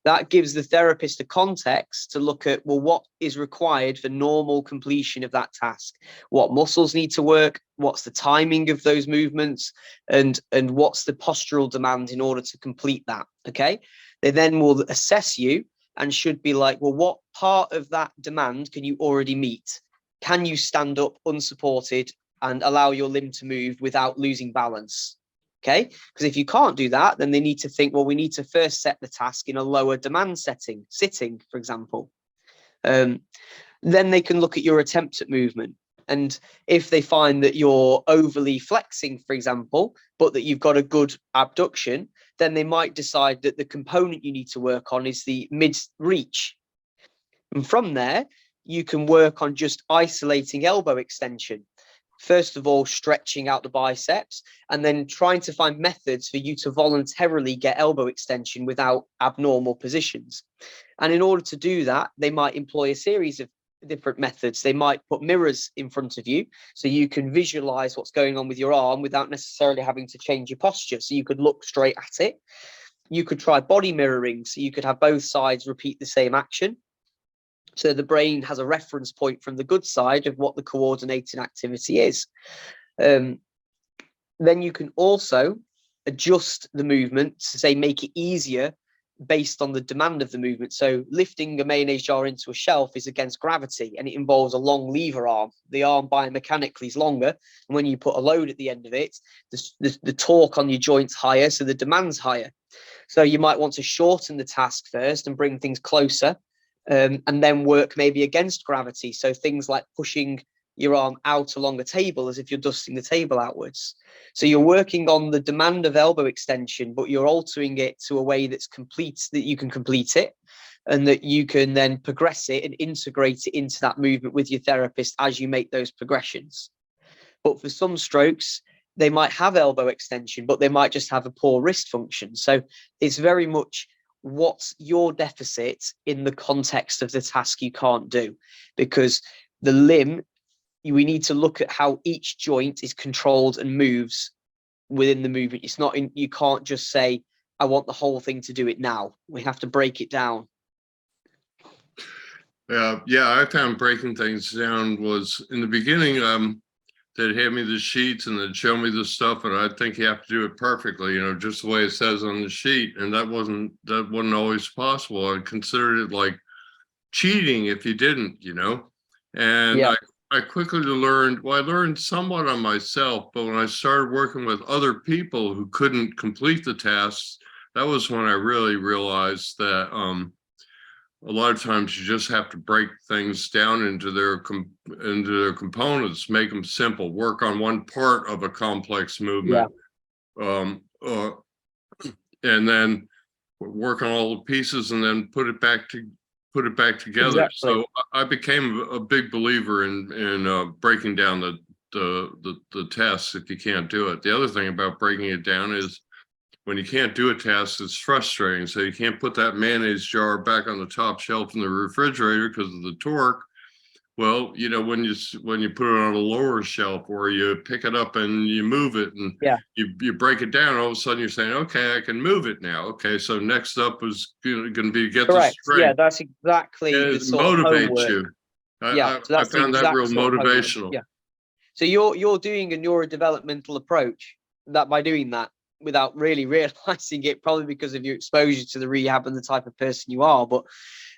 That gives the therapist a context to look at, well, what is required for normal completion of that task? What muscles need to work? What's the timing of those movements? And what's the postural demand in order to complete that? Okay. They then will assess you and should be like, well, what part of that demand can you already meet? Can you stand up unsupported and allow your limb to move without losing balance? Okay, because if you can't do that, then they need to think, well, we need to first set the task in a lower demand setting, sitting, for example. Then they can look at your attempt at movement. And if they find that you're overly flexing, for example, but that you've got a good abduction, then they might decide that the component you need to work on is the mid reach. And from there, you can work on just isolating elbow extension. First of all, stretching out the biceps, and then trying to find methods for you to voluntarily get elbow extension without abnormal positions. And in order to do that, they might employ a series of different methods. They might put mirrors in front of you so you can visualize what's going on with your arm without necessarily having to change your posture. So you could look straight at it. You could try body mirroring, so you could have both sides repeat the same action. So the brain has a reference point from the good side of what the coordinating activity is. Then you can also adjust the movement to say, make it easier based on the demand of the movement. So lifting a mayonnaise jar into a shelf is against gravity, and it involves a long lever arm. The arm biomechanically is longer, and when you put a load at the end of it, the torque on your joint's higher, so the demand's higher. So you might want to shorten the task first and bring things closer. And then work maybe against gravity. So things like pushing your arm out along a table as if you're dusting the table outwards. So you're working on the demand of elbow extension, but you're altering it to a way that's complete, that you can complete it, and that you can then progress it and integrate it into that movement with your therapist as you make those progressions. But for some strokes, they might have elbow extension, but they might just have a poor wrist function. So it's very much, what's your deficit in the context of the task you can't do? Because the limb, we need to look at how each joint is controlled and moves within the movement. It's not you can't just say, I want the whole thing to do it now. We have to break it down. Yeah, I found breaking things down was in the beginning. They'd hand me the sheets and they'd show me the stuff, and I think you have to do it perfectly, just the way it says on the sheet. And that wasn't always possible. I considered it like cheating if you didn't. And Yeah. I quickly learned. Well, I learned somewhat on myself, but when I started working with other people who couldn't complete the tasks, that was when I really realized that a lot of times you just have to break things down into their components, make them simple, work on one part of a complex movement, um, uh, and then work on all the pieces, and then put it back together. Exactly. So I became a big believer in breaking down the tasks if you can't do it. The other thing about breaking it down is, when you can't do a task, it's frustrating. So you can't put that mayonnaise jar back on the top shelf in the refrigerator because of the torque. Well, when you put it on a lower shelf, or you pick it up and you move it, and you break it down, all of a sudden you're saying, okay, I can move it now. Okay, so next up is going to be get Correct. the strength. Yeah, that's exactly the It sort of motivates homework. you. So I that's the found that exact real sort of homework. motivational. Yeah. So you're doing a neurodevelopmental approach that by doing that without really realizing it, probably because of your exposure to the rehab and the type of person you are. But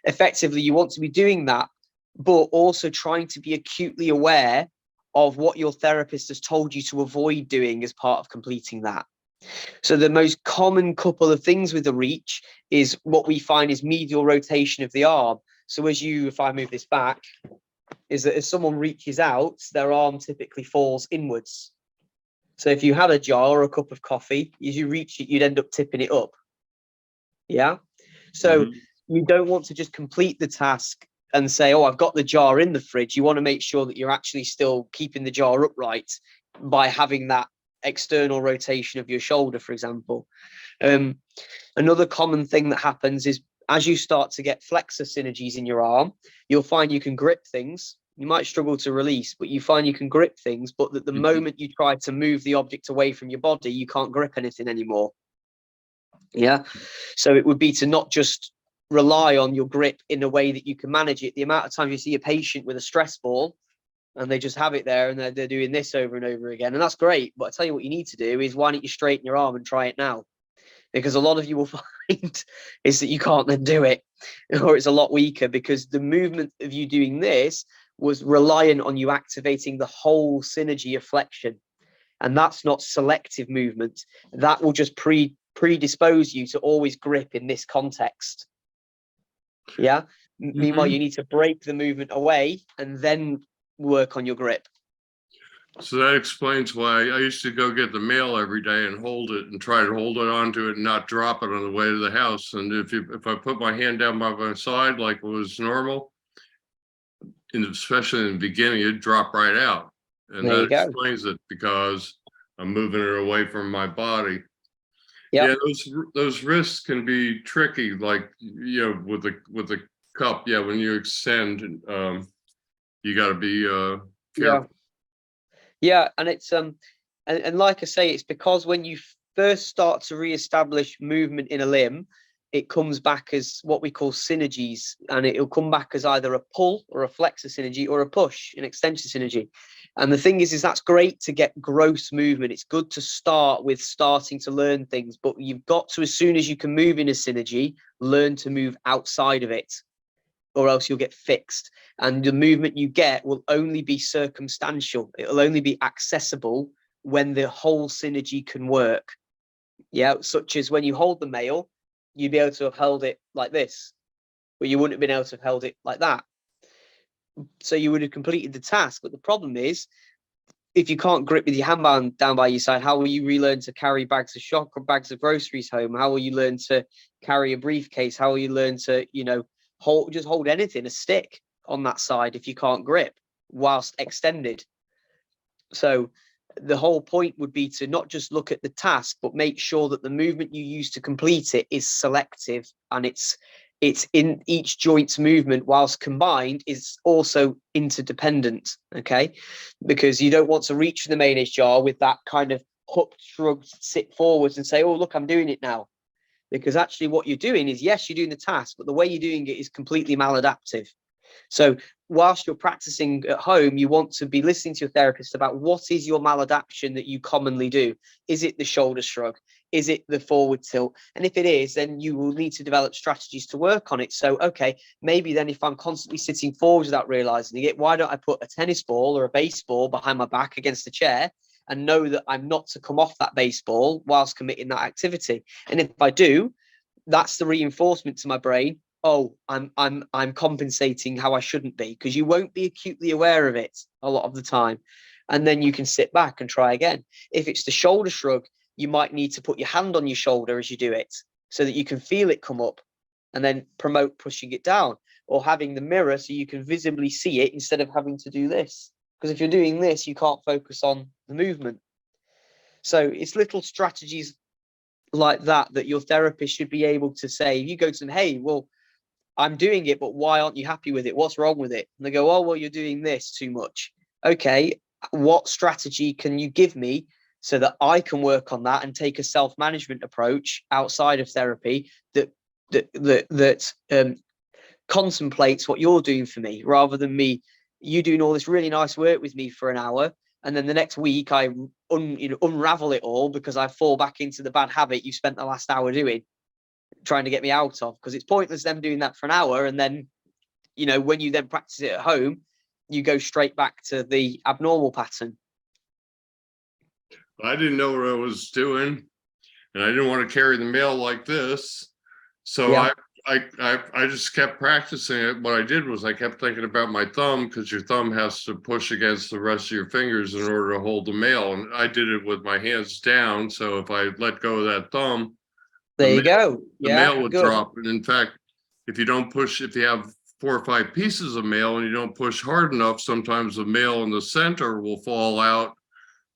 effectively, you want to be doing that, but also trying to be acutely aware of what your therapist has told you to avoid doing as part of completing that. So the most common couple of things with the reach is what we find is medial rotation of the arm. So if I move this back, is that as someone reaches out, their arm typically falls inwards. So if you had a jar or a cup of coffee, as you reach it, you'd end up tipping it up. Yeah. So you don't want to just complete the task and say, oh, I've got the jar in the fridge. You want to make sure that you're actually still keeping the jar upright by having that external rotation of your shoulder, for example. Another common thing that happens is, as you start to get flexor synergies in your arm, you'll find you can grip things. You might struggle to release, but you find you can grip things, but that the moment you try to move the object away from your body, you can't grip anything anymore. Yeah. So it would be to not just rely on your grip in a way that you can manage it. The amount of times you see a patient with a stress ball and they just have it there and they're doing this over and over again. And that's great. But I tell you what you need to do is, why don't you straighten your arm and try it now? Because a lot of you will find is that you can't then do it, or it's a lot weaker, because the movement of you doing this was reliant on you activating the whole synergy of flexion. And that's not selective movement. That will just predispose you to always grip in this context. Yeah. Meanwhile, you need to break the movement away and then work on your grip. So that explains why I used to go get the mail every day and hold it and try to hold it onto it and not drop it on the way to the house. And if I put my hand down by my side like it was normal, and especially in the beginning, it'd drop right out. And that explains it, because I'm moving it away from my body. Yeah, those wrists can be tricky, like with the cup. Yeah, when you extend, you got to be careful. Yeah, and it's and like I say, it's because when you first start to re-establish movement in a limb, it comes back as what we call synergies, and it'll come back as either a pull or a flexor synergy, or a push, an extensor synergy. And the thing is that's great to get gross movement. It's good to start with starting to learn things, but you've got to, as soon as you can move in a synergy, learn to move outside of it, or else you'll get fixed. And the movement you get will only be circumstantial. It'll only be accessible when the whole synergy can work. Yeah, such as when you hold the mail, you'd be able to have held it like this, but you wouldn't have been able to have held it like that. So you would have completed the task. But the problem is, if you can't grip with your hand down by your side, how will you relearn to carry bags of shock or bags of groceries home? How will you learn to carry a briefcase? How will you learn to, hold anything, a stick on that side, if you can't grip whilst extended? So the whole point would be to not just look at the task, but make sure that the movement you use to complete it is selective, and it's in each joint's movement, whilst combined, is also interdependent. Okay, because you don't want to reach the mayonnaise jar with that kind of hooked, shrugged, sit forwards and say, oh, look, I'm doing it now. Because actually what you're doing is, yes, you're doing the task, but the way you're doing it is completely maladaptive. So whilst you're practicing at home, you want to be listening to your therapist about what is your maladaptation that you commonly do. Is it the shoulder shrug? Is it the forward tilt? And if it is, then you will need to develop strategies to work on it. So, okay, maybe then if I'm constantly sitting forwards without realizing it, why don't I put a tennis ball or a baseball behind my back against a chair and know that I'm not to come off that baseball whilst committing that activity? And if I do, that's the reinforcement to my brain. Oh, I'm compensating how I shouldn't be, because you won't be acutely aware of it a lot of the time. And then you can sit back and try again. If it's the shoulder shrug, you might need to put your hand on your shoulder as you do it so that you can feel it come up and then promote pushing it down, or having the mirror so you can visibly see it instead of having to do this. Because if you're doing this, you can't focus on the movement. So it's little strategies like that your therapist should be able to say. If you go to them, hey, well, I'm doing it, but why aren't you happy with it? What's wrong with it? And they go, oh, well, you're doing this too much. Okay, what strategy can you give me so that I can work on that and take a self-management approach outside of therapy that contemplates what you're doing for me, rather than you doing all this really nice work with me for an hour, and then the next week I unravel it all because I fall back into the bad habit you spent the last hour doing, trying to get me out of. Because it's pointless them doing that for an hour, and then when you then practice it at home, you go straight back to the abnormal pattern. I didn't know what I was doing, and I didn't want to carry the mail like this, so Yeah. I just kept practicing it. What I did was I kept thinking about my thumb, because your thumb has to push against the rest of your fingers in order to hold the mail, and I did it with my hands down, so if I let go of that thumb, There you go. the mail would drop. And in fact, if you have 4 or 5 pieces of mail and you don't push hard enough, sometimes the mail in the center will fall out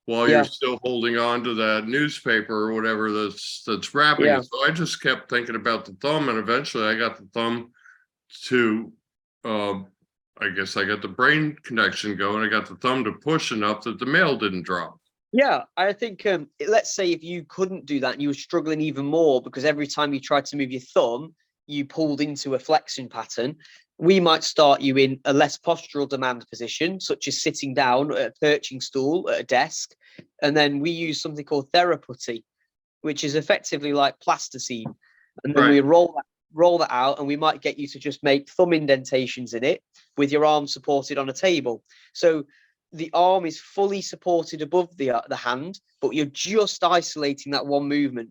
while you're still holding on to that newspaper or whatever that's wrapping it. So I just kept thinking about the thumb, and eventually I got the thumb to, I guess I got the brain connection going. I got the thumb to push enough that the mail didn't drop. Yeah, I think, let's say if you couldn't do that and you were struggling even more because every time you tried to move your thumb, you pulled into a flexion pattern, we might start you in a less postural demand position, such as sitting down at a perching stool at a desk. And then we use something called theraputty, which is effectively like plasticine. And then we roll that out, and we might get you to just make thumb indentations in it with your arm supported on a table. So the arm is fully supported above the hand, but you're just isolating that one movement.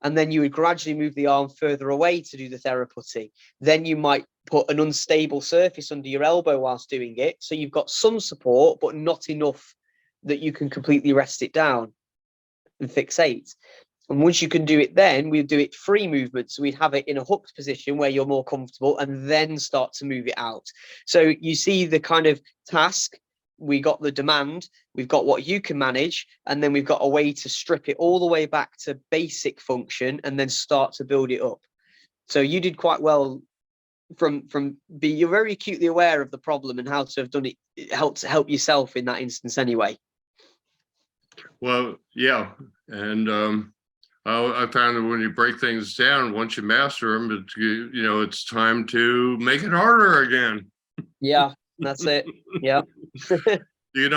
And then you would gradually move the arm further away to do the theraputty. Then you might put an unstable surface under your elbow whilst doing it. So you've got some support, but not enough that you can completely rest it down and fixate. And once you can do it, then we'd do it free movement. So we'd have it in a hooked position where you're more comfortable, and then start to move it out. So you see the kind of task. We got the demand, we've got what you can manage, and then we've got a way to strip it all the way back to basic function and then start to build it up. So you did quite well you're very acutely aware of the problem and how to have done it help yourself in that instance anyway. Well, yeah. And I found that when you break things down, once you master them, it's time to make it harder again. Yeah, that's it. Yeah. You can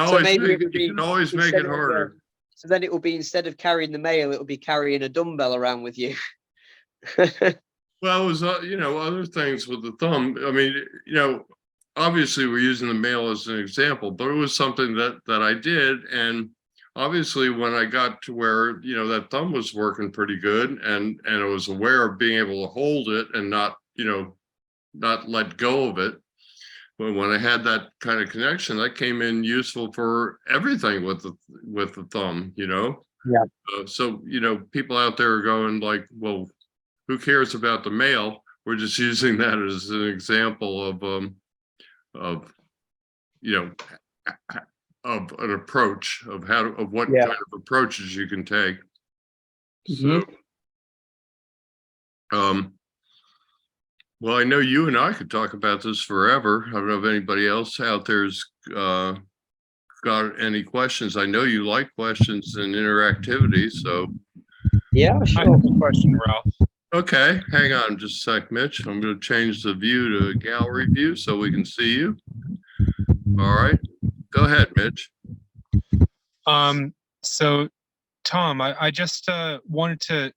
always make it harder. So then it will be, instead of carrying the mail, it will be carrying a dumbbell around with you. Well, it was, other things with the thumb. I mean, obviously we're using the mail as an example, but it was something that I did. And obviously when I got to where, that thumb was working pretty good, and I was aware of being able to hold it and not let go of it. But when I had that kind of connection, that came in useful for everything with the thumb, Yeah. So, people out there are going like, well, who cares about the mail? We're just using that as an example of an approach of what kind of approaches you can take. So, well, I know you and I could talk about this forever. I don't know if anybody else out there's got any questions. I know you like questions and interactivity, so. Yeah, sure. I have a question, Ralph. Okay, hang on just a sec, Mitch. I'm going to change the view to gallery view so we can see you. All right, go ahead, Mitch. So Tom, I just wanted to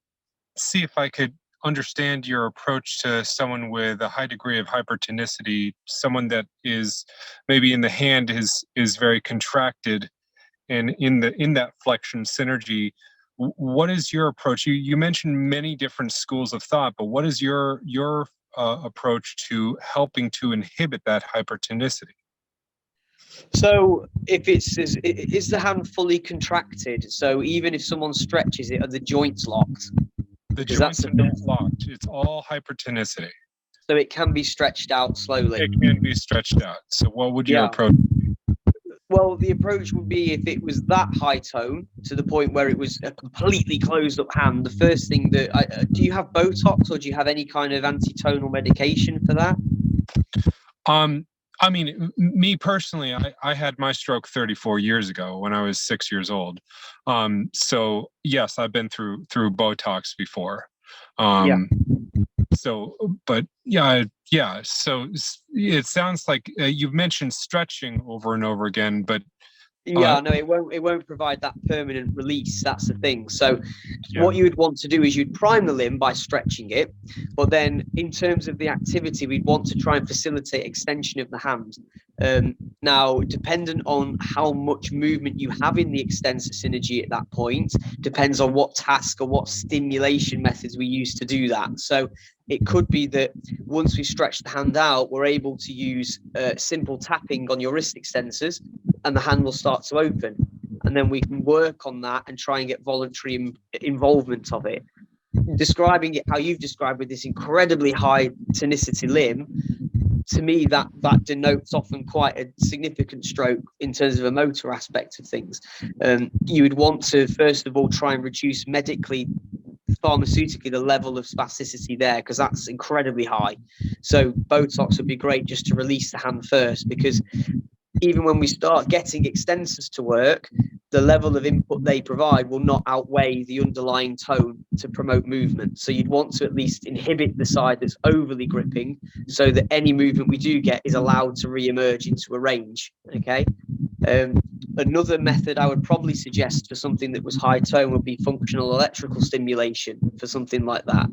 see if I could understand your approach to someone with a high degree of hypertonicity, someone that is maybe in the hand is very contracted, and in that flexion synergy. What is your approach? You mentioned many different schools of thought, but what is your approach to helping to inhibit that hypertonicity? So if is the hand fully contracted? So even if someone stretches it, are the joints locked? The Because that's joints the are not locked. It's all hypertonicity. so it can be stretched out slowly. It can be stretched out. So what would your Yeah. approach? Well, the approach would be if it was that high tone to the point where it was a completely closed up hand. The first thing that do you have Botox or do you have any kind of anti-tonal medication for that? I mean, me personally, I had my stroke 34 years ago when I was 6 years old. So yes, I've been through Botox before. Yeah. So, but yeah. So it sounds like you've mentioned stretching over and over again, but Yeah, no, it won't provide that permanent release. That's the thing. So yeah. what you would want to do is you'd prime the limb by stretching it, but then in terms of the activity, we'd want to try and facilitate extension of the hand. Now, dependent on how much movement you have in the extensor synergy at that point, depends on what task or what stimulation methods we use to do that. So it could be that once we stretch the hand out, we're able to use simple tapping on your wrist extensors and the hand will start to open. And then we can work on that and try and get voluntary involvement of it. Describing it how you've described with this incredibly high tonicity limb, to me, that denotes often quite a significant stroke in terms of a motor aspect of things. You would want to, first of all, try and reduce medically, pharmaceutically, the level of spasticity there, because that's incredibly high. So Botox would be great just to release the hand first, because even when we start getting extensors to work, the level of input they provide will not outweigh the underlying tone to promote movement. So you'd want to at least inhibit the side that's overly gripping so that any movement we do get is allowed to re-emerge into a range. Okay. Another method I would probably suggest for something that was high tone would be functional electrical stimulation for something like that.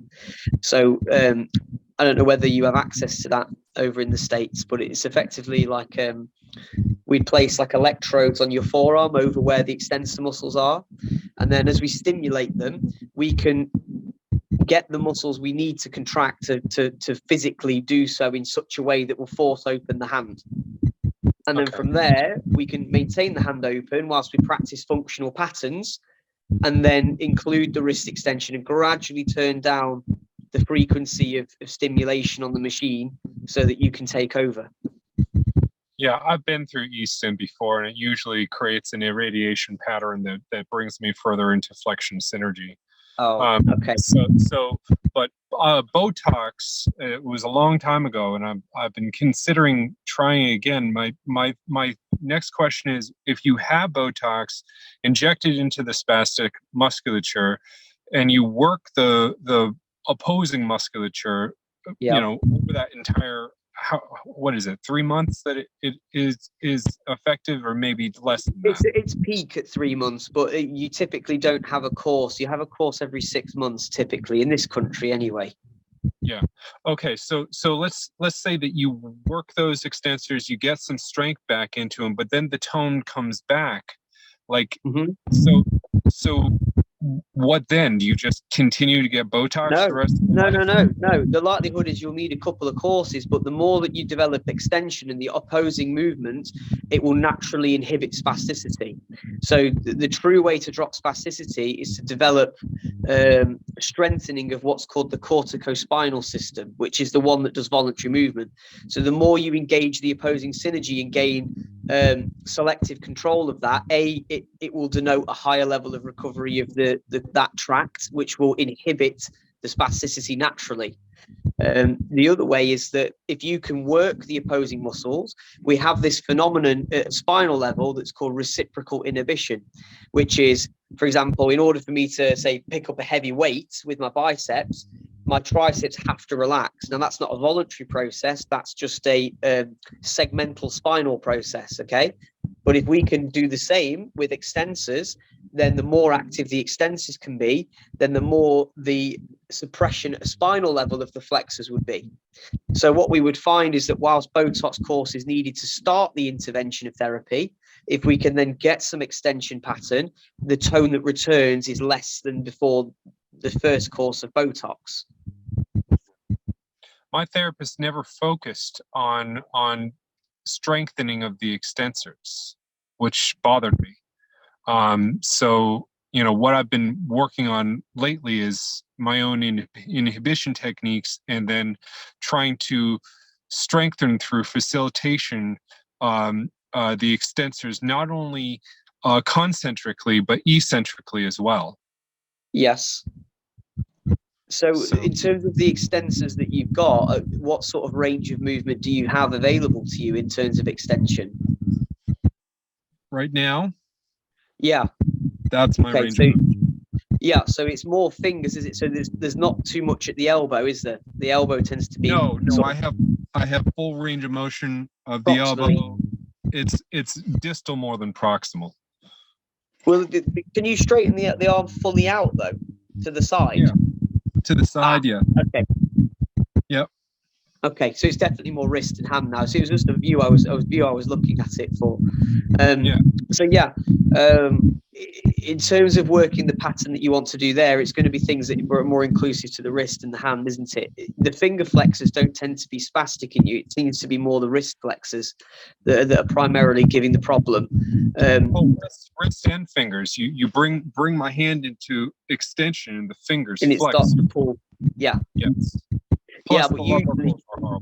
So I don't know whether you have access to that over in the States, but it's effectively like we'd place like electrodes on your forearm over where the extensor muscles are. And then as we stimulate them, we can get the muscles we need to contract to physically do so in such a way that will force open the hand. And then from there, we can maintain the hand open whilst we practice functional patterns and then include the wrist extension and gradually turn down the frequency of stimulation on the machine so that you can take over. Yeah, I've been through eStim before, and it usually creates an irradiation pattern that brings me further into flexion synergy. Oh, okay. But Botox, it was a long time ago, and I've been considering trying again. My next question is, if you have Botox injected into the spastic musculature, and you work the opposing musculature, over that entire, what is it, 3 months that it is effective, or maybe less than that? It's peak at 3 months, but you typically don't have a course. You have a course every 6 months, typically, in this country anyway. Yeah. Okay. So let's say that you work those extensors, you get some strength back into them, but then the tone comes back. Like, so what then? Do you just continue to get Botox the rest of the life? No. The likelihood is you'll need a couple of courses, but the more that you develop extension and the opposing movement, it will naturally inhibit spasticity. So the true way to drop spasticity is to develop strengthening of what's called the corticospinal system, which is the one that does voluntary movement. So the more you engage the opposing synergy and gain selective control of that, it will denote a higher level of recovery of that tract, which will inhibit the spasticity naturally. The other way is that if you can work the opposing muscles, we have this phenomenon at spinal level that's called reciprocal inhibition, which is, for example, in order for me to, say, pick up a heavy weight with my biceps, my triceps have to relax. Now, that's not a voluntary process. That's just a segmental spinal process, okay? But if we can do the same with extensors, then the more active the extensors can be, then the more the suppression at a spinal level of the flexors would be. So what we would find is that whilst Botox course is needed to start the intervention of therapy, if we can then get some extension pattern, the tone that returns is less than before the first course of Botox. My therapist never focused on strengthening of the extensors, which bothered me. So, what I've been working on lately is my own inhibition techniques, and then trying to strengthen through facilitation the extensors, not only concentrically, but eccentrically as well. Yes. So in terms of the extensors that you've got, what sort of range of movement do you have available to you in terms of extension? Right now? Yeah. That's my range of motion. Yeah, so it's more fingers, is it? So there's not too much at the elbow, is there? The elbow tends to be... No, I have full range of motion of the elbow. It's distal more than proximal. Well, can you straighten the arm fully out, though, to the side? Yeah. To the side, yeah. Okay. Yep. Okay, so it's definitely more wrist and hand now. So it was just a view I was looking at it for. So yeah, in terms of working the pattern that you want to do there, it's going to be things that are more inclusive to the wrist and the hand, isn't it? The finger flexors don't tend to be spastic in you. It seems to be more the wrist flexors that are primarily giving the problem. Wrist and fingers. You bring my hand into extension and the fingers and it flex. Starts to pull. Yeah. Yes. Plus but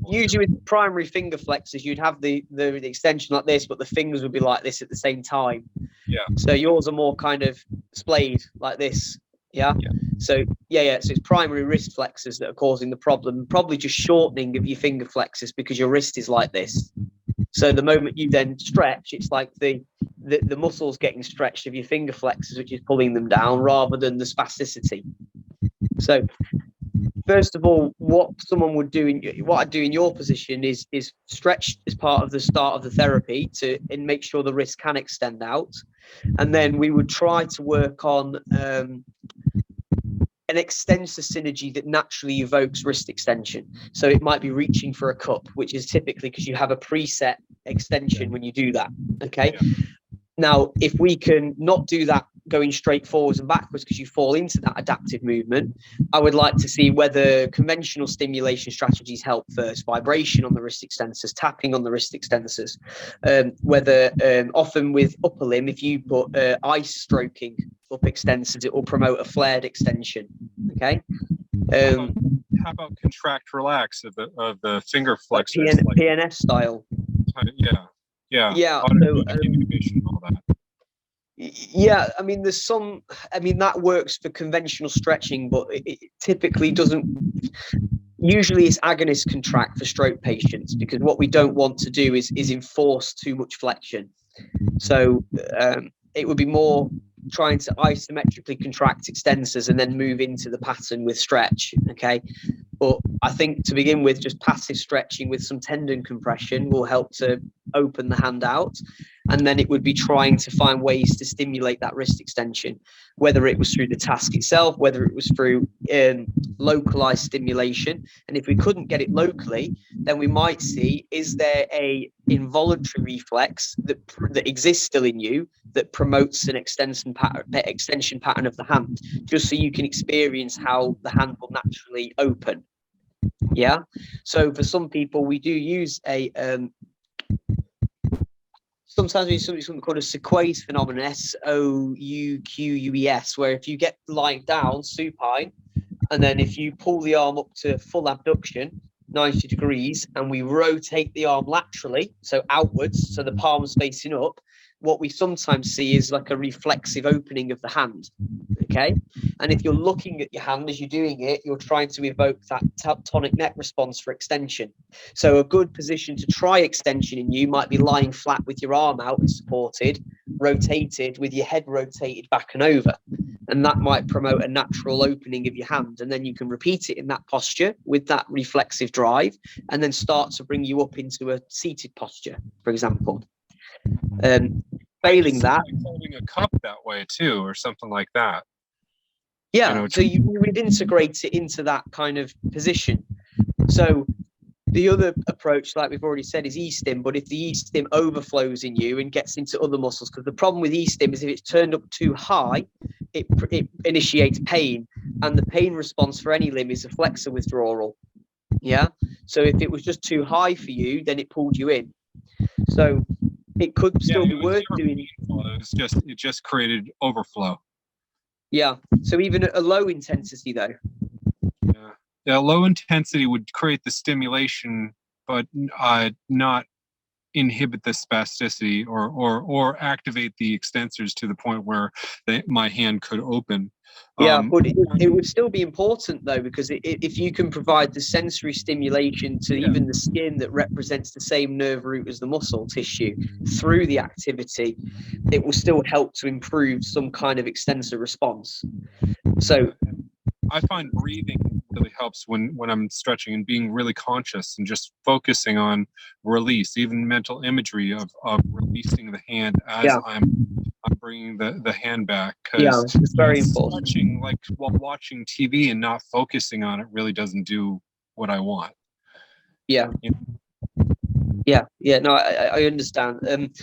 usually with primary finger flexors, you'd have the extension like this, but the fingers would be like this at the same time. Yeah. So yours are more kind of splayed like this. Yeah. So so it's primary wrist flexors that are causing the problem. Probably just shortening of your finger flexors because your wrist is like this. So the moment you then stretch, it's like the muscles getting stretched of your finger flexors, which is pulling them down rather than the spasticity. So first of all, what I'd do in your position is stretch as part of the start of the therapy and make sure the wrist can extend out. And then we would try to work on an extensor synergy that naturally evokes wrist extension. So it might be reaching for a cup, which is typically because you have a preset extension when you do that. Okay. Yeah. Now, if we can not do that going straight forwards and backwards because you fall into that adaptive movement, I would like to see whether conventional stimulation strategies help first, vibration on the wrist extensors, tapping on the wrist extensors, whether often with upper limb, if you put ice stroking up extensors, it will promote a flared extension. Okay. How about contract relax of the finger flexors, like PNF style? Yeah. So, inhibition and all that. Yeah, I mean, that works for conventional stretching, but it typically doesn't. Usually it's agonist contract for stroke patients because what we don't want to do is enforce too much flexion. So it would be more trying to isometrically contract extensors and then move into the pattern with stretch. Okay. But I think to begin with, just passive stretching with some tendon compression will help to open the hand out. And then it would be trying to find ways to stimulate that wrist extension, whether it was through the task itself, whether it was through localized stimulation. And if we couldn't get it locally, then we might see, is there a involuntary reflex that exists still in you that promotes an extension pattern of the hand, just so you can experience how the hand will naturally open. Yeah. So for some people, we do use a sometimes we use something called a Sequoia's phenomenon, SOUQUES, where if you get lying down supine, and then if you pull the arm up to full abduction, 90 degrees, and we rotate the arm laterally, so outwards, so the palm's facing up, what we sometimes see is like a reflexive opening of the hand. Okay. And if you're looking at your hand as you're doing it, you're trying to evoke that tonic neck response for extension. So a good position to try extension in you might be lying flat with your arm out and supported, rotated with your head rotated back and over. and that might promote a natural opening of your hand. And then you can repeat it in that posture with that reflexive drive, and then start to bring you up into a seated posture, for example. Failing that, like holding a cup that way too, or something like that. yeah. So you would integrate it into that kind of position. So the other approach, like we've already said, is e-stim. But if the e-stim overflows in you and gets into other muscles, because the problem with e-stim is if it's turned up too high, it initiates pain, and the pain response for any limb is a flexor withdrawal. Yeah. So if it was just too high for you, then it pulled you in. So it could still be worth doing. It just created overflow. Yeah. So even at a low intensity, though. Yeah, low intensity would create the stimulation, but not inhibit the spasticity or activate the extensors to the point where my hand could open. Yeah, but it would still be important, though, because if you can provide the sensory stimulation to even the skin that represents the same nerve root as the muscle tissue through the activity, it will still help to improve some kind of extensor response. So I find breathing really helps when I'm stretching, and being really conscious and just focusing on release, even mental imagery of releasing the hand as I'm bringing the hand back. Yeah, it's very important. Stretching, like while watching TV and not focusing on it, really doesn't do what I want. Yeah. No, I understand.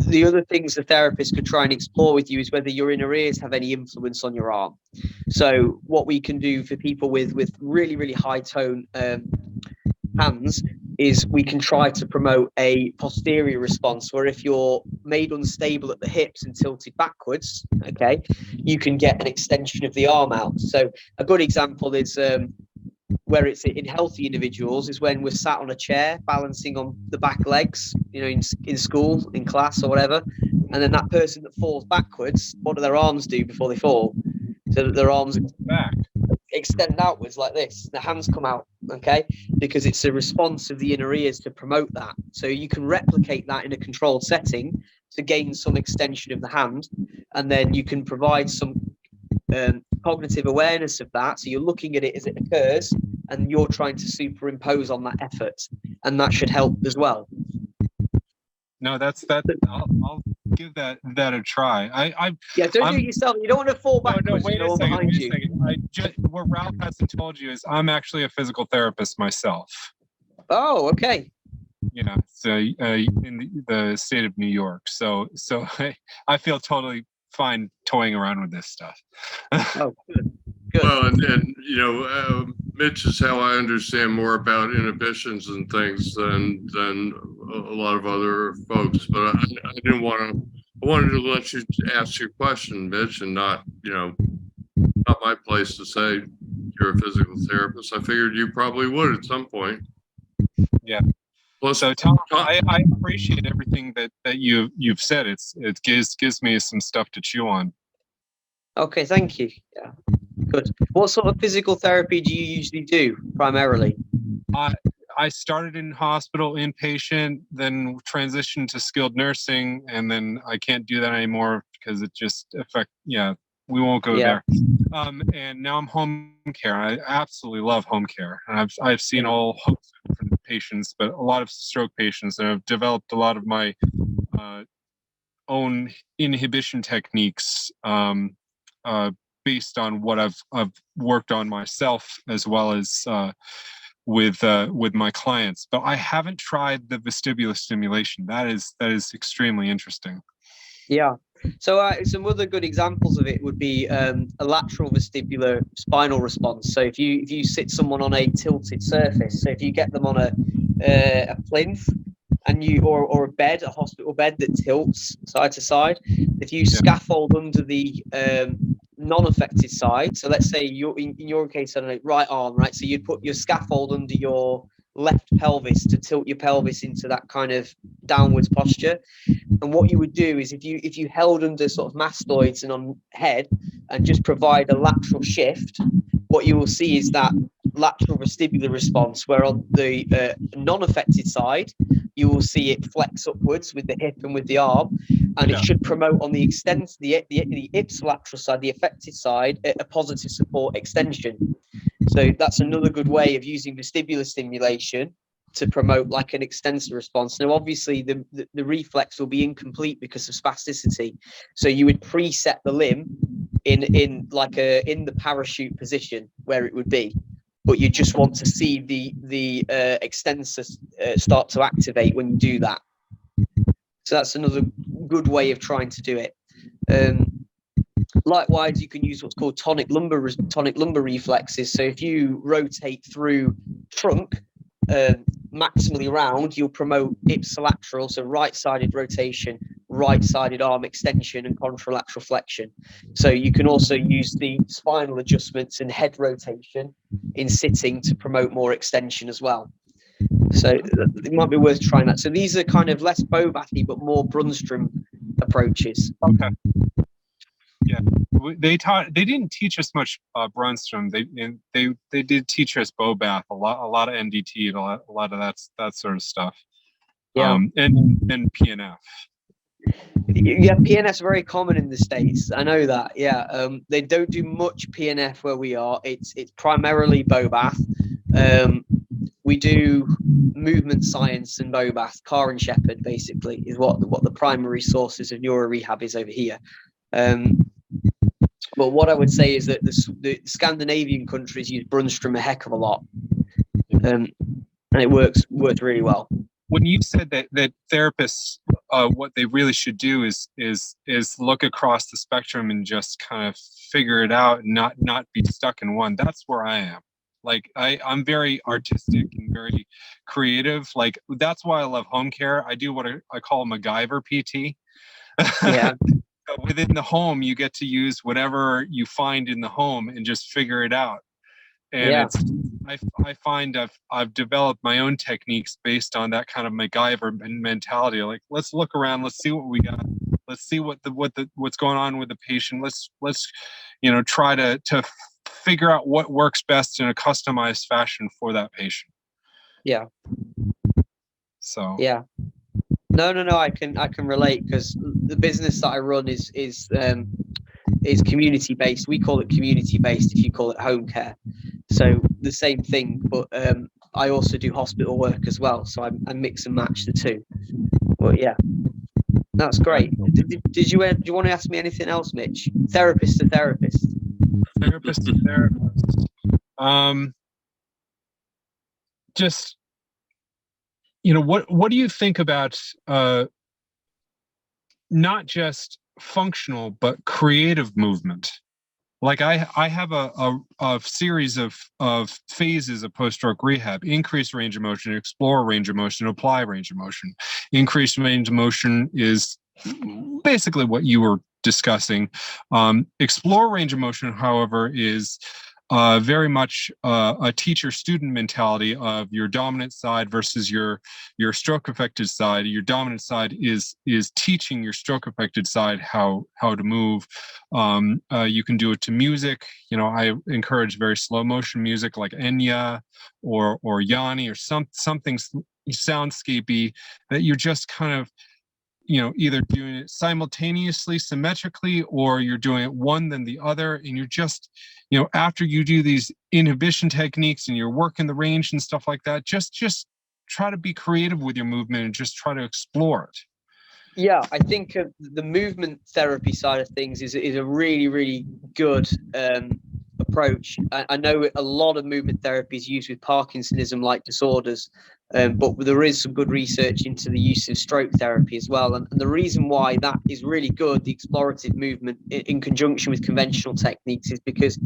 The other things the therapist could try and explore with you is whether your inner ears have any influence on your arm. So what we can do for people with really, really high tone hands is we can try to promote a posterior response, where if you're made unstable at the hips and tilted backwards, okay, you can get an extension of the arm out. So a good example is where it's in healthy individuals is when we're sat on a chair balancing on the back legs, in school, in class or whatever, and then that person that falls backwards, what do their arms do before they fall? So that their arms back extend outwards like this, the hands come out, okay, because it's a response of the inner ears to promote that. So you can replicate that in a controlled setting to gain some extension of the hand, and then you can provide some cognitive awareness of that. So you're looking at it as it occurs, and you're trying to superimpose on that effort, and that should help as well. No, that's that. I'll give that a try. Don't do it yourself. You don't want to fall backwards. No, wait a second. What Ralph hasn't told you is I'm actually a physical therapist myself. Oh, okay. So in the state of New York. So I feel totally fine toying around with this stuff. Oh, good. Well, and Mitch is how I understand more about inhibitions and things than a lot of other folks. But I didn't want to. I wanted to let you ask your question, Mitch, and not my place to say you're a physical therapist. I figured you probably would at some point. Yeah. Plus, so Tom, I appreciate everything that you've said. It gives me some stuff to chew on. Okay, thank you. Yeah, good. What sort of physical therapy do you usually do primarily? I started in hospital inpatient, then transitioned to skilled nursing, and then I can't do that anymore because it just we won't go there. And now I'm home care. I absolutely love home care. And I've seen all hosts of different patients, but a lot of stroke patients, and I've developed a lot of my own inhibition techniques based on what I've worked on myself, as well as with my clients. But I haven't tried the vestibular stimulation. That is extremely interesting. Yeah. So some other good examples of it would be a lateral vestibular spinal response. So if you sit someone on a tilted surface, so if you get them on a plinth and or a bed, a hospital bed that tilts side to side, if you scaffold under the non-affected side, so let's say in your case, I don't know, right arm, right? So you'd put your scaffold under your left pelvis to tilt your pelvis into that kind of downwards posture. And what you would do is if you held under sort of mastoids and on head and just provide a lateral shift, what you will see is that lateral vestibular response, where on the non-affected side, you will see it flex upwards with the hip and with the arm, and it should promote on the ipsilateral side, the affected side, a positive support extension. So that's another good way of using vestibular stimulation to promote like an extensor response. Now, obviously, the reflex will be incomplete because of spasticity. So you would preset the limb in the parachute position where it would be, but you just want to see the extensors start to activate when you do that. So that's another good way of trying to do it. Likewise, you can use what's called tonic lumbar reflexes. So if you rotate through trunk maximally round, you'll promote ipsilateral, so right-sided rotation, right-sided arm extension, and contralateral flexion. So you can also use the spinal adjustments and head rotation in sitting to promote more extension as well. So it might be worth trying that. So these are kind of less Bobathy, but more Brunnstrom approaches. Okay. Yeah, they didn't teach us much Brunnstrom. They did teach us Bobath, a lot of NDT, and a lot of that sort of stuff. Yeah. And PNF. Yeah, PNF is very common in the States. I know that. Yeah, they don't do much PNF where we are. It's primarily Bobath. We do movement science and Bobath. Carr and Shepherd basically is what the primary sources of neuro rehab is over here. But what I would say is that the Scandinavian countries use Brunnstrom a heck of a lot, and it works really well. When you said that therapists, what they really should do is look across the spectrum and just kind of figure it out and not be stuck in one. That's where I am. Like I'm very artistic and very creative. Like that's why I love home care. I do what I call MacGyver PT. Yeah. Within the home, you get to use whatever you find in the home and just figure it out. And I find I've developed my own techniques based on that kind of MacGyver mentality. Like, let's look around, let's see what we got, let's see what's going on with the patient. Let's try to figure out what works best in a customized fashion for that patient. Yeah. So. Yeah. No, I can relate, because the business that I run is community based. We call it community based if you call it home care. So the same thing, but I also do hospital work as well. So I mix and match the two. But yeah, that's great. Did you want to ask me anything else, Mitch? Therapist to therapist. Therapist to therapist. Just. What do you think about not just functional but creative movement? Like I have a series of phases of post-stroke rehab: increase range of motion, explore range of motion, apply range of motion. Increased range of motion is basically what you were discussing. Explore range of motion, however, is very much a teacher-student mentality of your dominant side versus your stroke-affected side. Your dominant side is teaching your stroke-affected side how to move. You can do it to music. I encourage very slow motion music like Enya or Yanni or something soundscapey that you're just kind of either doing it simultaneously, symmetrically, or you're doing it one then the other. And you're just, after you do these inhibition techniques and you're working the range and stuff like that, just try to be creative with your movement and just try to explore it. Yeah, I think the movement therapy side of things is a really, really good approach. I know a lot of movement therapy is used with Parkinsonism-like disorders, but there is some good research into the use of stroke therapy as well. And the reason why that is really good, the explorative movement in conjunction with conventional techniques, is because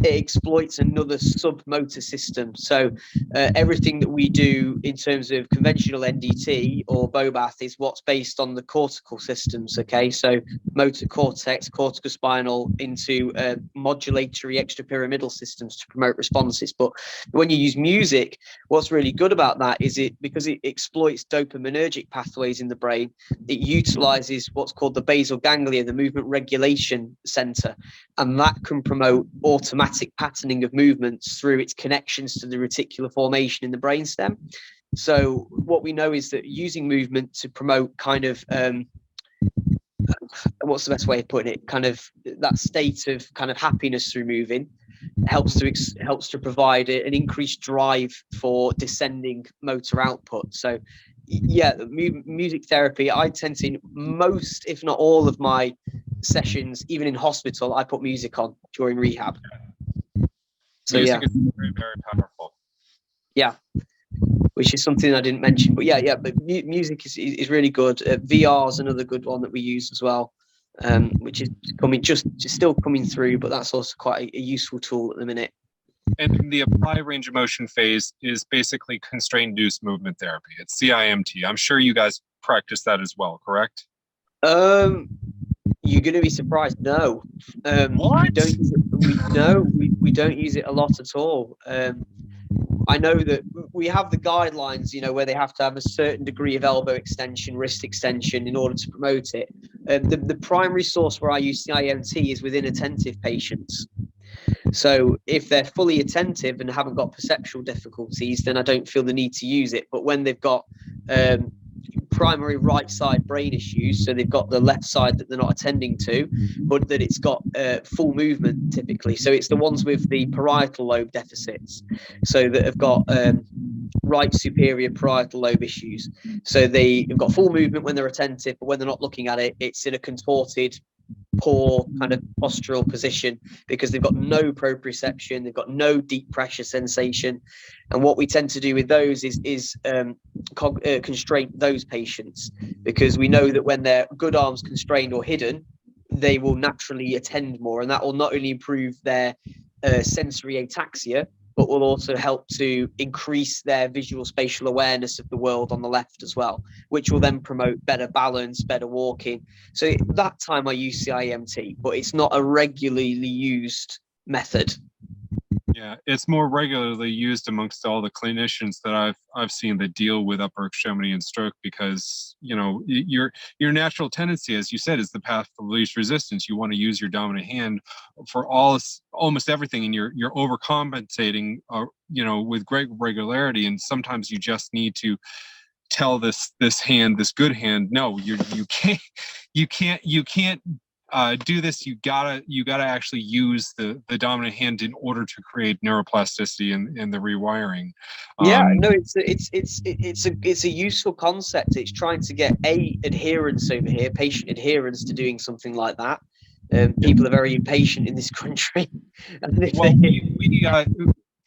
it exploits another submotor system. So everything that we do in terms of conventional NDT or Bobath is what's based on the cortical systems. Okay, so motor cortex, corticospinal into modulatory extrapyramidal systems to promote responses. But when you use music, what's really good about that is because it exploits dopaminergic pathways in the brain, it utilizes what's called the basal ganglia, the movement regulation center, and that can promote automatic automatic patterning of movements through its connections to the reticular formation in the brainstem. So what we know is that using movement to promote kind of what's the best way of putting it, kind of that state of kind of happiness through moving helps to provide an increased drive for descending motor output. So yeah, music therapy, I tend to, most if not all of my sessions, even in hospital, I put music on during rehab. So music is very, very powerful. Yeah, which is something I didn't mention, but but music is really good. VR is another good one that we use as well, which is still coming through, but that's also quite a useful tool at the minute. And the apply range of motion phase is basically constrained induced movement therapy. It's CIMT. I'm sure you guys practice that as well, correct? You're going to be surprised. No, what? We don't use it a lot at all. I know that we have the guidelines, where they have to have a certain degree of elbow extension, wrist extension in order to promote it. The primary source where I use CIMT is within attentive patients. So if they're fully attentive and haven't got perceptual difficulties, then I don't feel the need to use it. But when they've got primary right side brain issues, so they've got the left side that they're not attending to, but that it's got full movement typically. So it's the ones with the parietal lobe deficits, so that have got right superior parietal lobe issues. So they've got full movement when they're attentive, but when they're not looking at it, it's in a contorted, poor kind of postural position because they've got no proprioception, they've got no deep pressure sensation. And what we tend to do with those is constrain those patients, because we know that when their good arms constrained or hidden, they will naturally attend more, and that will not only improve their sensory ataxia, but will also help to increase their visual spatial awareness of the world on the left as well, which will then promote better balance, better walking. So that time I use CIMT, but it's not a regularly used method. Yeah, it's more regularly used amongst all the clinicians that I've seen that deal with upper extremity and stroke, because your natural tendency, as you said, is the path of least resistance. You want to use your dominant hand for almost everything, and you're overcompensating, with great regularity. And sometimes you just need to tell this good hand, no, you can't do this. You gotta actually use the dominant hand in order to create neuroplasticity and the rewiring. It's a useful concept. It's trying to get adherence over here, patient adherence to doing something like that. People are very impatient in this country. We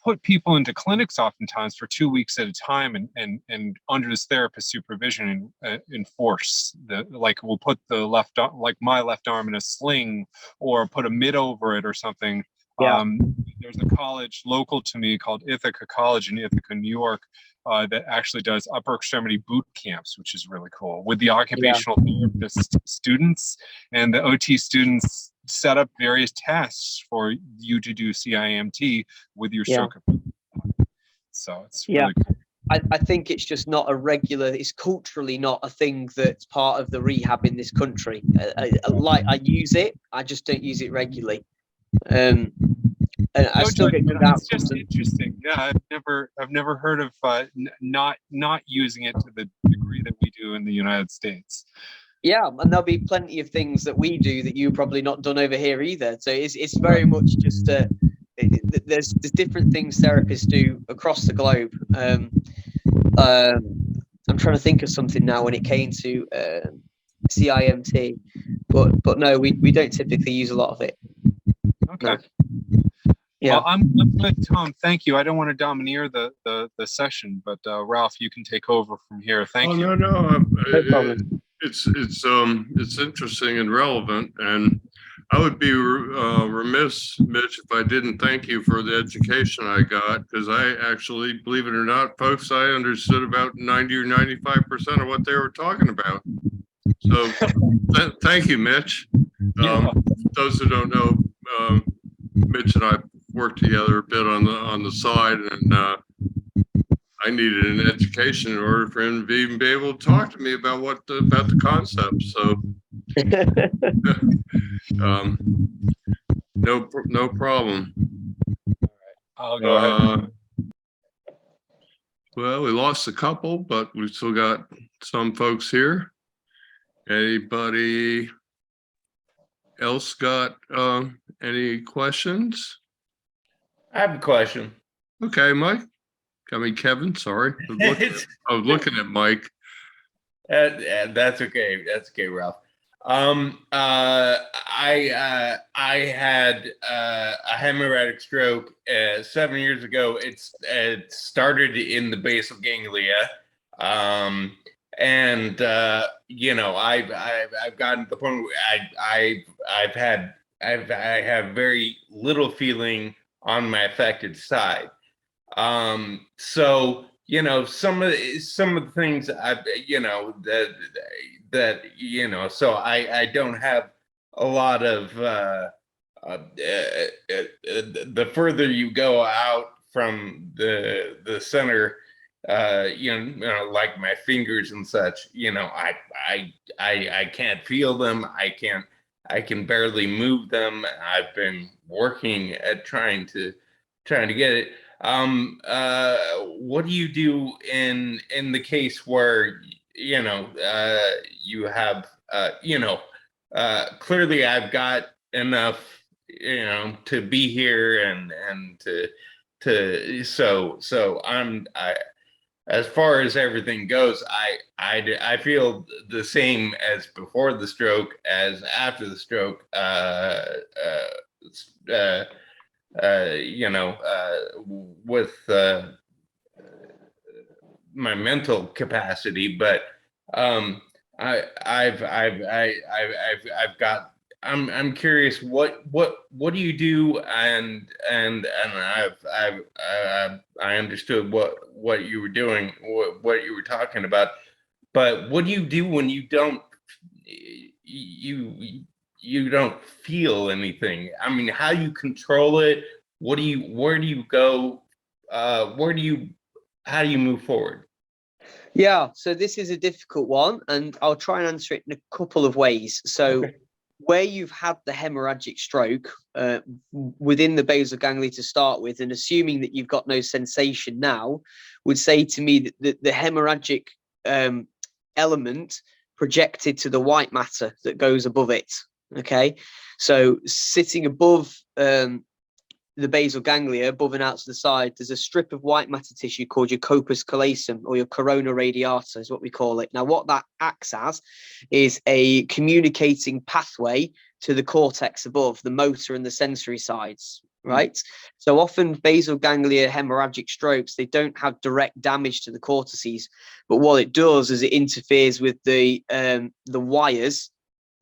put people into clinics oftentimes for 2 weeks at a time, and under this therapist supervision, and enforce we'll put the left arm, like my left arm, in a sling, or put a mitt over it or something. There's a college local to me called Ithaca College in Ithaca, New York, that actually does upper extremity boot camps, which is really cool, with the occupational therapist students, and the OT students set up various tasks for you to do CIMT with your stroke. So it's really cool. I think it's just not it's culturally not a thing that's part of the rehab in this country. I use it, I just don't use it regularly. And I still get good outcomes. It's just interesting. Yeah, I've never heard of not using it to the degree that we do in the United States. Yeah, and there'll be plenty of things that we do that you've probably not done over here either. So it's very much just there's different things therapists do across the globe. I'm trying to think of something now when it came to CIMT, but no, we don't typically use a lot of it. Okay. No. Yeah. Well, I'm good, Tom. Thank you. I don't want to domineer the session, but Ralph, you can take over from here. Thank you. No problem. It's interesting and relevant, and I would be remiss, Mitch, if I didn't thank you for the education I got, because I actually, believe it or not, folks, I understood about 90 or 95% of what they were talking about. So thank you, Mitch. Those who don't know, Mitch and I worked together a bit on the side, and I needed an education in order for him to even be able to talk to me about about the concept. So no problem. I'll go ahead. Well, we lost a couple, but we still got some folks here. Anybody else got any questions? I have a question. Okay, Mike. I mean, Kevin, sorry. I was looking at Mike. That's okay. That's okay, Ralph. I had a hemorrhagic stroke 7 years ago. It started in the basal ganglia, and you know, I've gotten to the point where I have very little feeling on my affected side. So you know, some of the things you know, so I don't have a lot of the further you go out from the center, you know, like my fingers and such, you know, I can't feel them. I can barely move them. I've been working at trying to get it. What do you do in the case where, you know, you have, you know, clearly I've got enough, you know, to be here and so as far as everything goes, I feel the same as before the stroke as after the stroke. You know, with my mental capacity, but I've got. I'm curious. What do you do? And I understood what you were doing, what you were talking about. But what do you do when you don't feel anything? I mean, how do you control it? Where do you go? How do you move forward? Yeah, so this is a difficult one, and I'll try and answer it in a couple of ways. So, Okay. Where you've had the hemorrhagic stroke within the basal ganglia to start with, and assuming that you've got no sensation now, would say to me that the hemorrhagic element projected to the white matter that goes above it. Okay, so sitting above the basal ganglia, above and out to the side, there's a strip of white matter tissue called your corpus callosum, or your corona radiata is what we call it. Now, what that acts as is a communicating pathway to the cortex above, the motor and the sensory sides, right? So often basal ganglia hemorrhagic strokes, they don't have direct damage to the cortices, but what it does is it interferes with the wires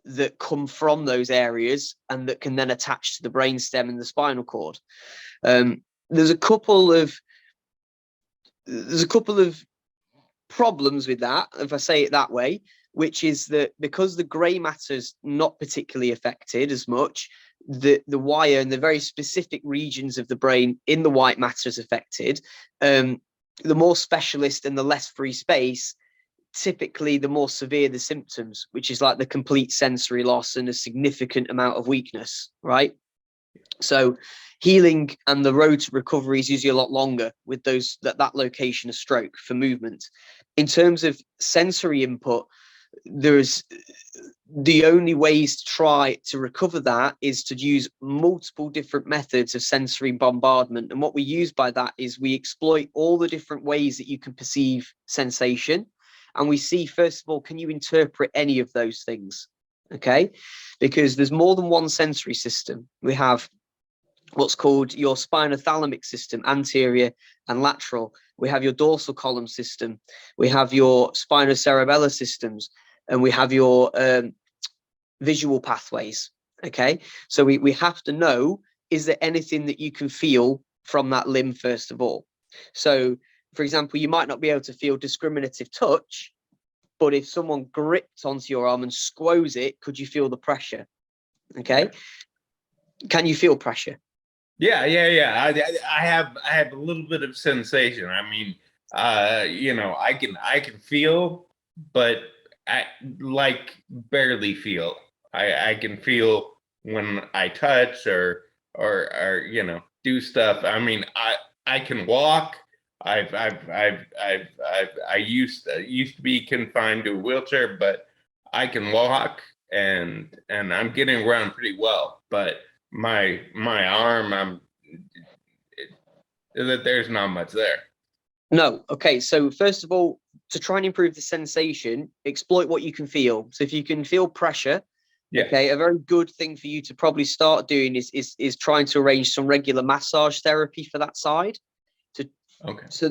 that come from those areas and that can then attach to the brainstem and the spinal cord. There's a couple of problems with that, if I say it that way, which is that because the grey matter's not particularly affected as much, the wire and the very specific regions of the brain in the white matter is affected. The more specialist and the less free space, typically the more severe the symptoms, which is like the complete sensory loss and a significant amount of weakness, right? So healing and the road to recovery is usually a lot longer with those that location of stroke for movement. In terms of sensory input, there's the only ways to try to recover that is to use multiple different methods of sensory bombardment. And what we use by that is we exploit all the different ways that you can perceive sensation. And we see, first of all, can you interpret any of those things? Okay, because there's more than one sensory system. We have what's called your spinothalamic system, anterior and lateral. We have your dorsal column system. We have your spinocerebellar systems, and we have your visual pathways. Okay, so we have to know, is there anything that you can feel from that limb, first of all? So, for example, you might not be able to feel discriminative touch, but if someone gripped onto your arm and squoze it, could you feel the pressure? Okay. Can you feel pressure? Yeah. I have a little bit of sensation. I mean, you know, I can feel, but I like barely feel. I can feel when I touch or you know, do stuff. I mean, I can walk. I used to be confined to a wheelchair, but I can walk, and I'm getting around pretty well. But my arm, there's not much there. No. Okay. So first of all, to try and improve the sensation, exploit what you can feel. So if you can feel pressure, Yeah. okay, a very good thing for you to probably start doing is trying to arrange some regular massage therapy for that side. Okay. So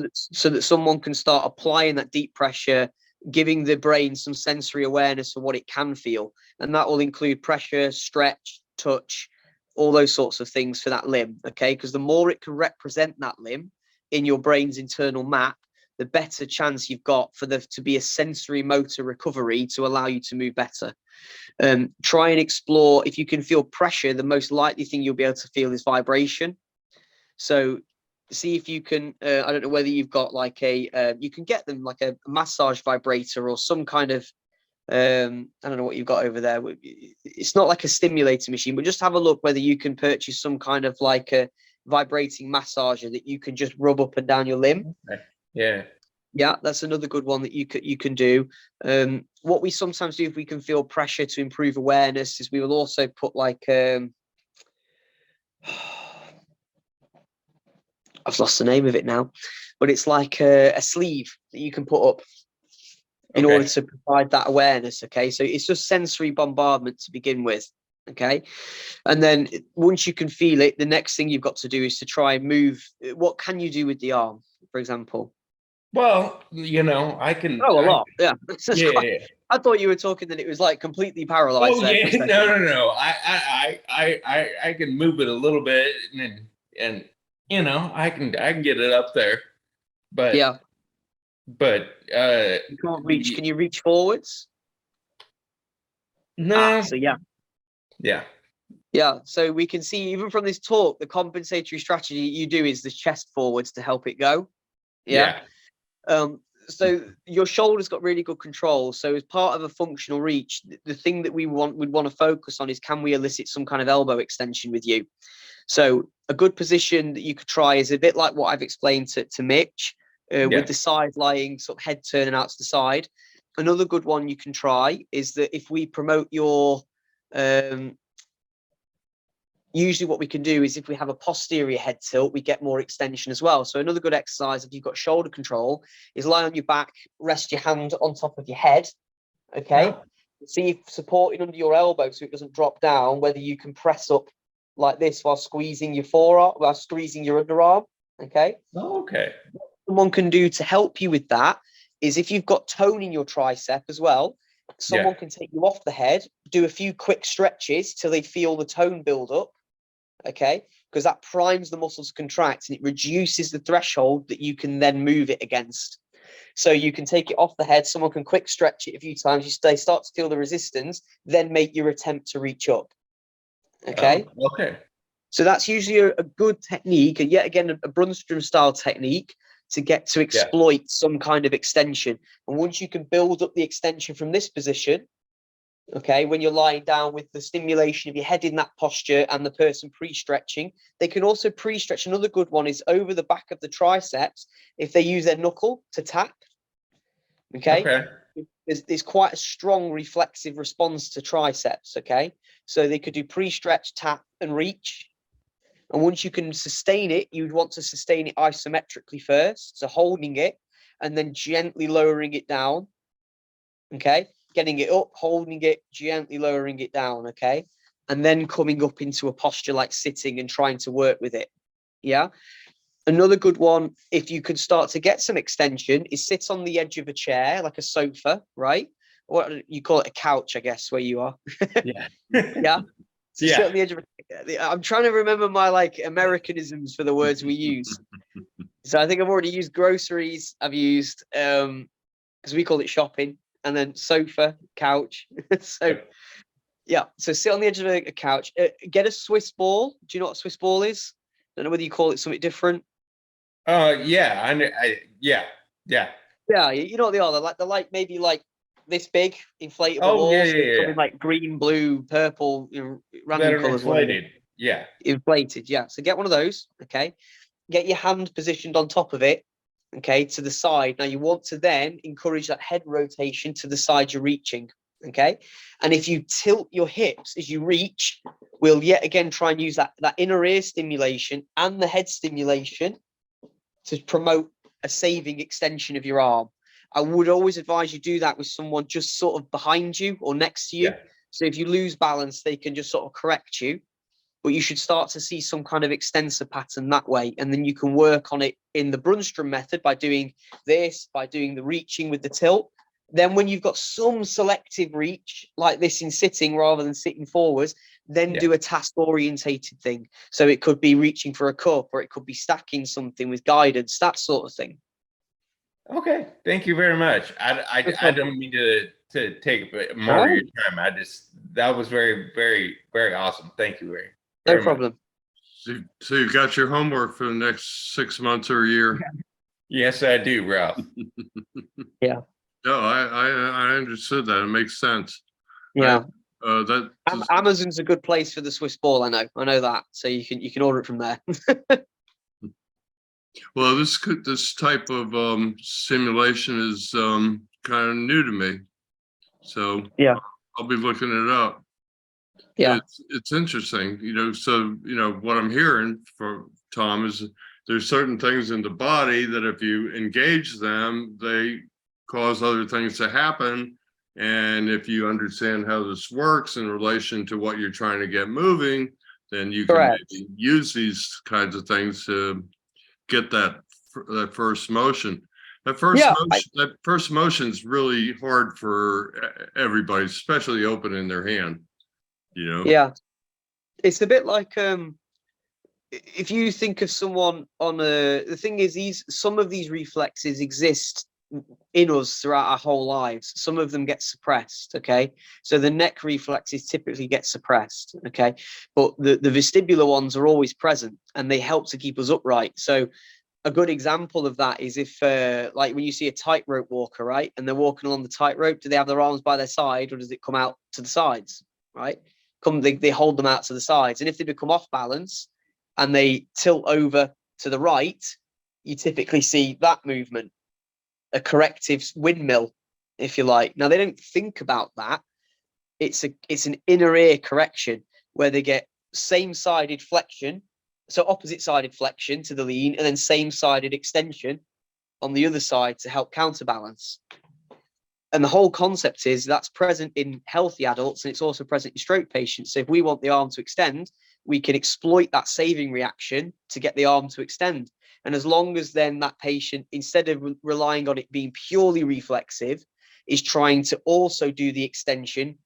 that someone can start applying that deep pressure, giving the brain some sensory awareness of what it can feel, and that will include pressure, stretch, touch, all those sorts of things for that limb. Okay, because the more it can represent that limb in your brain's internal map, the better chance you've got for there to be a sensory motor recovery to allow you to move better. Try and explore. If you can feel pressure, the most likely thing you'll be able to feel is vibration. So see if you can, I don't know whether you've got like you can get them like a massage vibrator or some kind of, I don't know what you've got over there. It's not like a stimulator machine, but just have a look whether you can purchase some kind of like a vibrating massager that you can just rub up and down your limb. Okay. Yeah. Yeah, that's another good one that you can do. What we sometimes do if we can feel pressure to improve awareness is we will also put like I've lost the name of it now, but it's like a sleeve that you can put up in order to provide that awareness. Okay, so it's just sensory bombardment to begin with. Okay, and then once you can feel it, the next thing you've got to do is to try and move. What can you do with the arm, for example? Well, I can. Oh, a lot. Yeah. Yeah. I thought you were talking that it was like completely paralyzed. Oh yeah. No. I can move it a little bit, and I can get it up there, but yeah. But You can't reach. Can you reach forwards? No. So yeah. So we can see even from this talk, the compensatory strategy you do is the chest forwards to help it go. Yeah. So your shoulder's got really good control. So as part of a functional reach, the thing that we'd want to focus on is, can we elicit some kind of elbow extension with you? So a good position that you could try is a bit like what I've explained to Mitch, with the side lying, sort of head turning out to the side. Another good one you can try is that if we promote your, usually what we can do is if we have a posterior head tilt, we get more extension as well. So another good exercise, if you've got shoulder control, is lie on your back, rest your hand on top of your head. Okay. See if supporting under your elbow so it doesn't drop down, whether you can press up like this while squeezing your forearm, while squeezing your underarm. Okay. Okay. What someone can do to help you with that is if you've got tone in your tricep as well, someone can take you off the head, do a few quick stretches till they feel the tone build up. Okay, because that primes the muscles to contract and it reduces the threshold that you can then move it against. So you can take it off the head, someone can quick stretch it a few times, they start to feel the resistance, then make your attempt to reach up. Okay. Okay. So that's usually a good technique, and yet again, a Brunnstrom style technique to get to exploit some kind of extension. And once you can build up the extension from this position, okay, when you're lying down with the stimulation of your head in that posture and the person pre-stretching, they can also pre-stretch. Another good one is over the back of the triceps if they use their knuckle to tap. Okay. There's quite a strong reflexive response to triceps. Okay, so they could do pre-stretch, tap, and reach. And once you can sustain it, you'd want to sustain it isometrically first, so holding it and then gently lowering it down. Okay, getting it up, holding it, gently lowering it down. Okay, and then coming up into a posture like sitting and trying to work with it. Yeah. Another good one, if you could start to get some extension, is sit on the edge of a chair, like a sofa, right? What you call it, a couch, I guess, where you are. Yeah. So sit on the edge of I'm trying to remember my like Americanisms for the words we use. So I think I've already used groceries. I've used because we call it shopping, and then sofa, couch. So sit on the edge of a couch. Get a Swiss ball. Do you know what a Swiss ball is? I don't know whether you call it something different. Yeah, you know what they are. They're like maybe like this big, inflatable balls. Come in like green, blue, purple, random colours. Inflated. Yeah. Inflated, yeah. So get one of those, okay? Get your hand positioned on top of it, okay, to the side. Now you want to then encourage that head rotation to the side you're reaching, okay? And if you tilt your hips as you reach, we'll yet again try and use that inner ear stimulation and the head stimulation to promote a saving extension of your arm. I would always advise you do that with someone just sort of behind you or next to you. Yeah. So if you lose balance, they can just sort of correct you. But you should start to see some kind of extensor pattern that way. And then you can work on it in the Brunnstrom method by doing this, by doing the reaching with the tilt. Then when you've got some selective reach, like this in sitting rather than sitting forwards, then do a task orientated thing. So it could be reaching for a cup, or it could be stacking something with guidance, that sort of thing. Okay. Thank you very much. I don't mean to take more of your time. That was very, very, very awesome. Thank you very No much. problem. So you've got your homework for the next 6 months or a year. Yes, I do, Ralph. Yeah. No, I understood that. It makes sense. Yeah. Amazon's a good place for the Swiss ball. I know that. So you can order it from there. Well, this type of simulation is kind of new to me, so yeah, I'll be looking it up. Yeah, it's interesting, So what I'm hearing from Tom is there's certain things in the body that if you engage them, they cause other things to happen. And if you understand how this works in relation to what you're trying to get moving, then you can maybe use these kinds of things to get that first motion. That first motion is really hard for everybody, especially opening their hand. Yeah, it's a bit like if you think of someone on the thing is some of these reflexes exist in us throughout our whole lives. Some of them get suppressed, okay? So the neck reflexes typically get suppressed, okay? But the vestibular ones are always present, and they help to keep us upright. So a good example of that is if like when you see a tightrope walker, right, and they're walking along the tightrope, do they have their arms by their side, or does it come out to the sides, right? They hold them out to the sides. And if they become off balance and they tilt over to the right, you typically see that movement, a corrective windmill, if you like. Now, they don't think about that. It's an inner ear correction where they get same-sided flexion, so opposite-sided flexion to the lean, and then same-sided extension on the other side to help counterbalance. And the whole concept is that's present in healthy adults, and it's also present in stroke patients. So if we want the arm to extend, we can exploit that saving reaction to get the arm to extend. And as long as then that patient, instead of relying on it being purely reflexive, is trying to also do the extension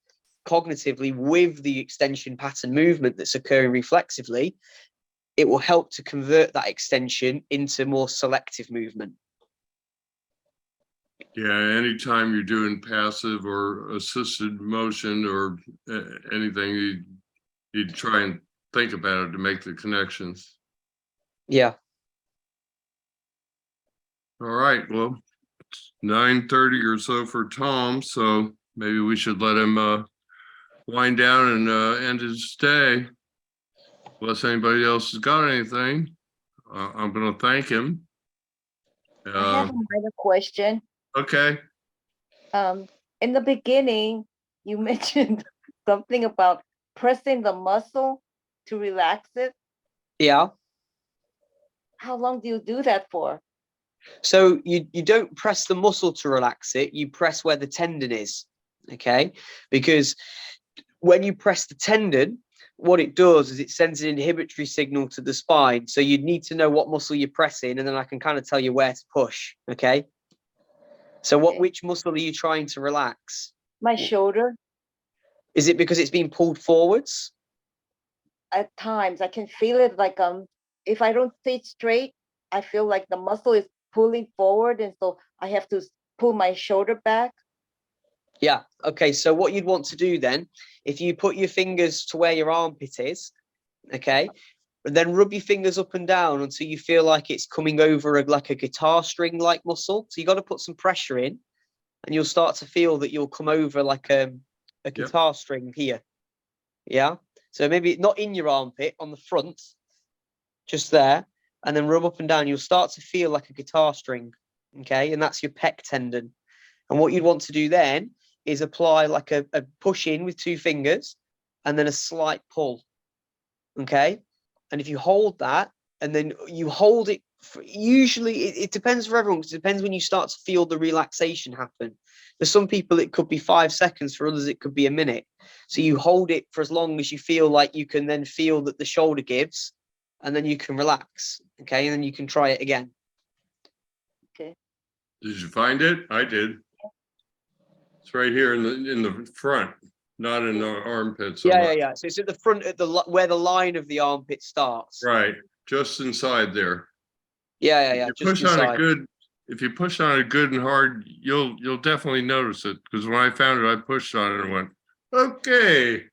cognitively with the extension pattern movement that's occurring reflexively, it will help to convert that extension into more selective movement. Yeah, anytime you're doing passive or assisted motion or anything, you try and think about it to make the connections. Yeah. All right. Well, it's 9:30 or so for Tom, so maybe we should let him wind down and end his day. Unless anybody else has got anything, I'm going to thank him. I have a minor question. Okay. In the beginning, you mentioned something about pressing the muscle to relax it. Yeah. How long do you do that for? So you don't press the muscle to relax it, you press where the tendon is, okay? Because when you press the tendon, what it does is it sends an inhibitory signal to the spine. So you'd need to know what muscle you're pressing, and then I can kind of tell you where to push, okay? So which muscle are you trying to relax? My shoulder. Is it because it's being pulled forwards? At times, I can feel it like if I don't sit straight, I feel like the muscle is pulling forward, and so I have to pull my shoulder back. Yeah. Okay. So what you'd want to do then, if you put your fingers to where your armpit is, okay, and then rub your fingers up and down until you feel like it's coming over like a guitar string like muscle. So you got to put some pressure in, and you'll start to feel that you'll come over like a guitar string here. Yeah. So maybe not in your armpit, on the front, just there, and then rub up and down. You'll start to feel like a guitar string, okay? And that's your pec tendon. And what you'd want to do then is apply like a push in with 2 fingers and then a slight pull, okay? And if you hold that, and then you hold it, usually it depends for everyone, because it depends when you start to feel the relaxation happen. For some people, it could be 5 seconds. For others, it could be a minute. So you hold it for as long as you feel like you can then feel that the shoulder gives, and then you can relax, okay? And then you can try it again. Okay. Did you find it? I did. It's right here in the front, not in the armpit. So Yeah. So it's at the front, at the where the line of the armpit starts. Right, just inside there. Yeah. If you Just push on inside. it good, if you push on it good and hard, you'll definitely notice it. Because when I found it, I pushed on it and went, okay.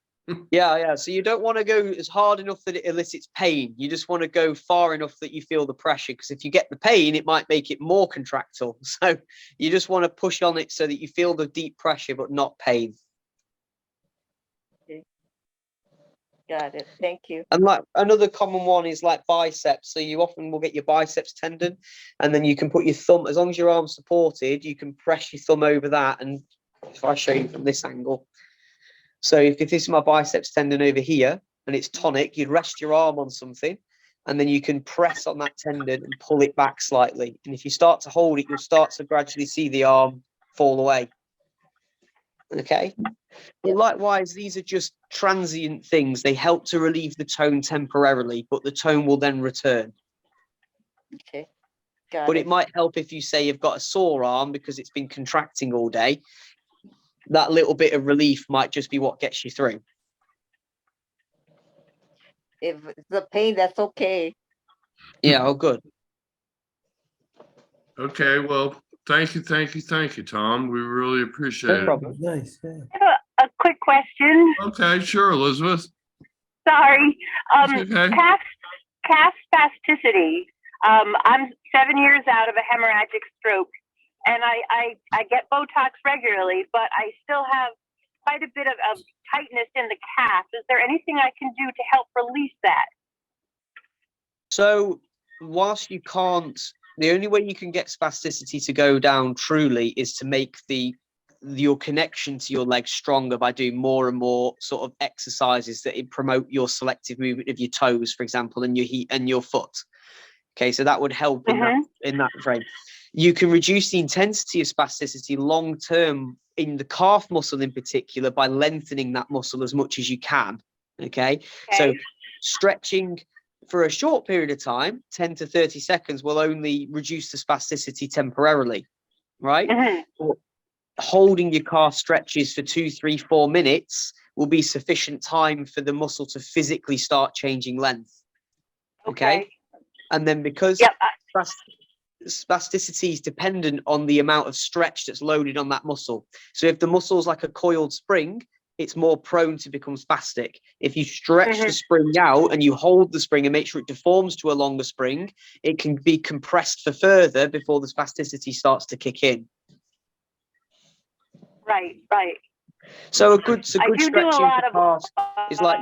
Yeah. So you don't want to go as hard enough that it elicits pain. You just want to go far enough that you feel the pressure, because if you get the pain, it might make it more contractile. So you just want to push on it so that you feel the deep pressure, but not pain. Got it. Thank you. And like another common one is like biceps. So you often will get your biceps tendon, and then you can put your thumb, as long as your arm's supported, you can press your thumb over that. And if I show you from this angle, so if this is my biceps tendon over here and it's tonic, you'd rest your arm on something, and then you can press on that tendon and pull it back slightly. And if you start to hold it, you'll start to gradually see the arm fall away. Okay. But likewise, these are just transient things. They help to relieve the tone temporarily, but the tone will then return. Okay. Got But it. it might help if you say you've got a sore arm because it's been contracting all day. That little bit of relief might just be what gets you through. If it's a pain, that's okay. Yeah, oh, good. Okay, well, thank you, Tom. We really appreciate No it. problem. Nice. Yeah. I have a quick question. Okay, sure, Elizabeth. Sorry. It's okay. Calf spasticity. I'm 7 years out of a hemorrhagic stroke, and I get Botox regularly, but I still have quite a bit of tightness in the calf. Is there anything I can do to help release that? So whilst you can't, the only way you can get spasticity to go down truly is to make your connection to your leg stronger by doing more and more sort of exercises that promote your selective movement of your toes, for example, and your foot. Okay, so that would help in that frame. You can reduce the intensity of spasticity long term in the calf muscle in particular by lengthening that muscle as much as you can. Okay. So stretching for a short period of time, 10 to 30 seconds, will only reduce the spasticity temporarily, right? Holding your calf stretches for 2, 3, 4 minutes will be sufficient time for the muscle to physically start changing length. Okay. And then because spasticity is dependent on the amount of stretch that's loaded on that muscle. So if the muscle is like a coiled spring, it's more prone to become spastic. If you stretch the spring out and you hold the spring and make sure it deforms to a longer spring, it can be compressed for further before the spasticity starts to kick in. Right. So a good stretching for calves is like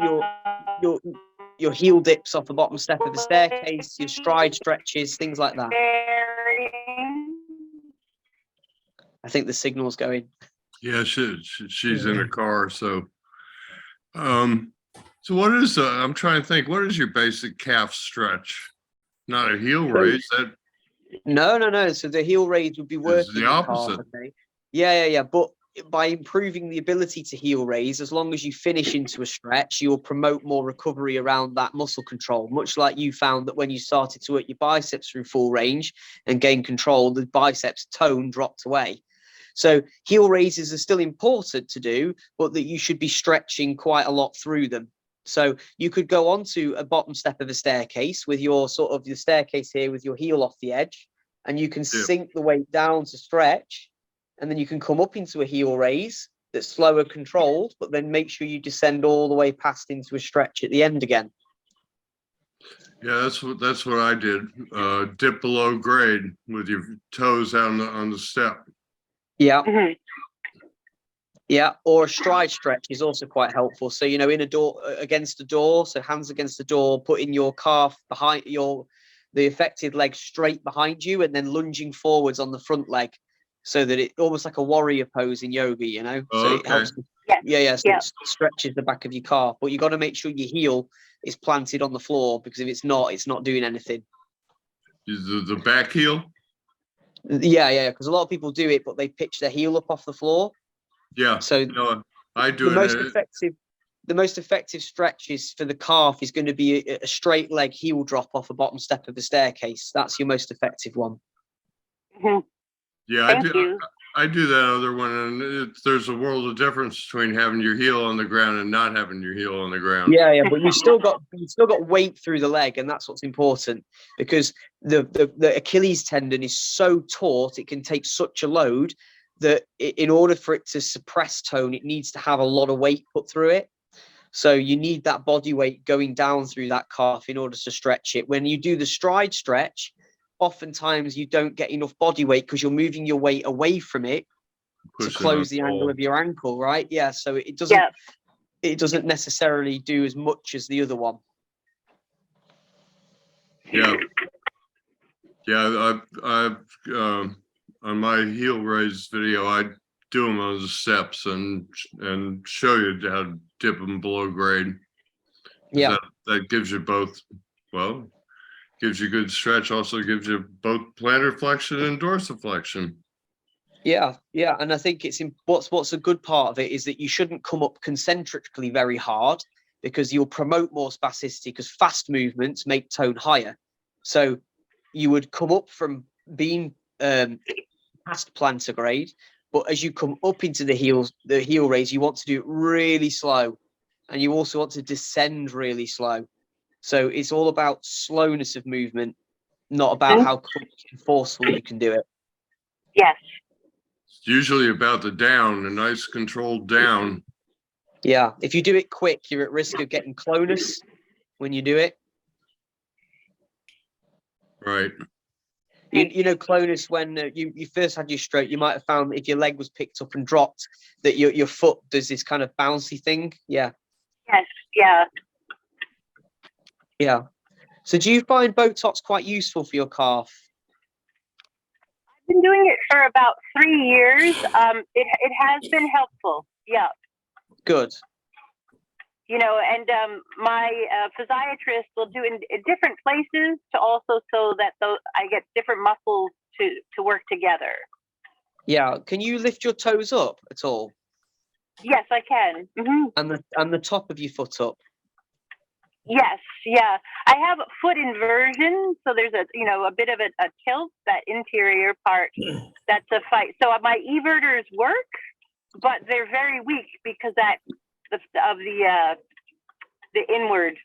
your heel dips off the bottom step of the staircase, your stride stretches, things like that. I think the signal's going. Yeah, she's in a car. So, so what is? I'm trying to think. What is your basic calf stretch? Not a heel raise. No. So the heel raise would be working the opposite. Calf, okay? Yeah. But by improving the ability to heel raise, as long as you finish into a stretch, you'll promote more recovery around that muscle control. Much like you found that when you started to work your biceps through full range and gain control, the biceps tone dropped away. So heel raises are still important to do, but that you should be stretching quite a lot through them. So you could go onto a bottom step of a staircase with your the staircase here with your heel off the edge, and you can sink the weight down to stretch, and then you can come up into a heel raise that's slower controlled, but then make sure you descend all the way past into a stretch at the end again. Yeah, that's what I did. Dip below grade with your toes out on the step. Yeah. Yeah, or a stride stretch is also quite helpful. So, you know, in a door, against the door, so hands against the door, putting your calf behind the affected leg straight behind you, and then lunging forwards on the front leg, so that it almost like a warrior pose in yoga, you know. So it helps. Yes. So it stretches the back of your calf, but you got to make sure your heel is planted on the floor, because if it's not doing anything. The back heel? Yeah, because a lot of people do it, but they pitch their heel up off the floor. Yeah. So no, I do the most effective stretch is for the calf is going to be a straight leg heel drop off a bottom step of the staircase. That's your most effective one. Mm-hmm. Yeah, I do that other one, and there's a world of difference between having your heel on the ground and not having your heel on the ground. Yeah, but you still got weight through the leg, and that's what's important, because the Achilles tendon is so taut, it can take such a load that in order for it to suppress tone, it needs to have a lot of weight put through it. So you need that body weight going down through that calf in order to stretch it. When you do the stride stretch, oftentimes you don't get enough body weight because you're moving your weight away from it to close the angle of your ankle, right? Yeah, so it doesn't necessarily do as much as the other one. Yeah, I've on my heel raise video, I do them on the steps and show you how to dip them below grade. Yeah, that gives you both. Well, gives you good stretch. Also gives you both plantar flexion and dorsiflexion. Yeah, and I think what's a good part of it is that you shouldn't come up concentrically very hard, because you'll promote more spasticity, because fast movements make tone higher. So you would come up from being past plantar grade, but as you come up into the heel raise, you want to do it really slow, and you also want to descend really slow. So it's all about slowness of movement, not about how quick and forceful you can do it. Yes. It's usually about the down, a nice controlled down. Yeah, if you do it quick, you're at risk of getting clonus when you do it. Right. You know, clonus, when you first had your stroke, you might have found that if your leg was picked up and dropped, that your foot does this kind of bouncy thing. Yeah. Yes. Yeah. Yeah. So do you find Botox quite useful for your calf? I've been doing it for about 3 years. It has been helpful. Yeah. Good. You know, and my physiatrist will do in different places to also so that I get different muscles to work together. Yeah. Can you lift your toes up at all? Yes, I can. Mm-hmm. And the top of your foot up? Yes, yeah. I have foot inversion, so there's a bit of a tilt, that interior part. That's a fight. So my everters work, but they're very weak because of the inward.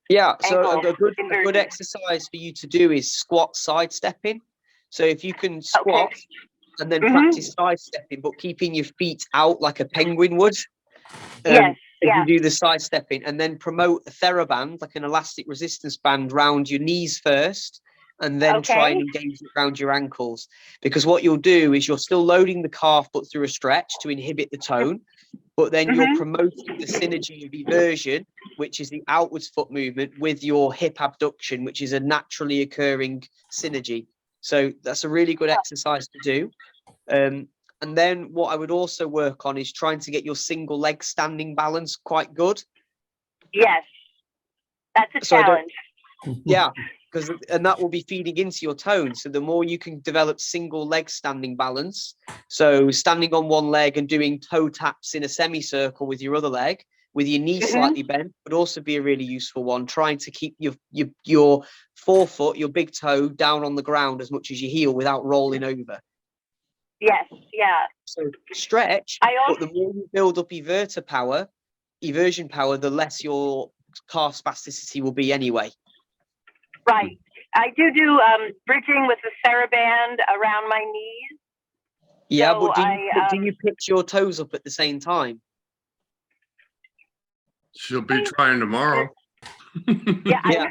Yeah. So a good exercise for you to do is squat sidestepping. So if you can squat and then practice sidestepping, but keeping your feet out like a penguin would. You do the sidestepping, and then promote a TheraBand, like an elastic resistance band, round your knees first, and then try and engage it around your ankles. Because what you'll do is you're still loading the calf, but through a stretch to inhibit the tone, but then you're promoting the synergy of eversion, which is the outwards foot movement, with your hip abduction, which is a naturally occurring synergy. So that's a really good exercise to do. And then what I would also work on is trying to get your single leg standing balance quite good. Yes, that's a challenge. Yeah, and that will be feeding into your tone. So the more you can develop single leg standing balance, so standing on one leg and doing toe taps in a semicircle with your other leg, with your knee slightly bent, would also be a really useful one. Trying to keep your forefoot, your big toe, down on the ground as much as your heel without rolling over. Yes, yeah. So stretch, but the more you build up eversion power, the less your calf spasticity will be anyway. Right. I do bridging with the TheraBand around my knees. Yeah, so but do you pitch your toes up at the same time? She'll be trying tomorrow. Yeah. Yeah.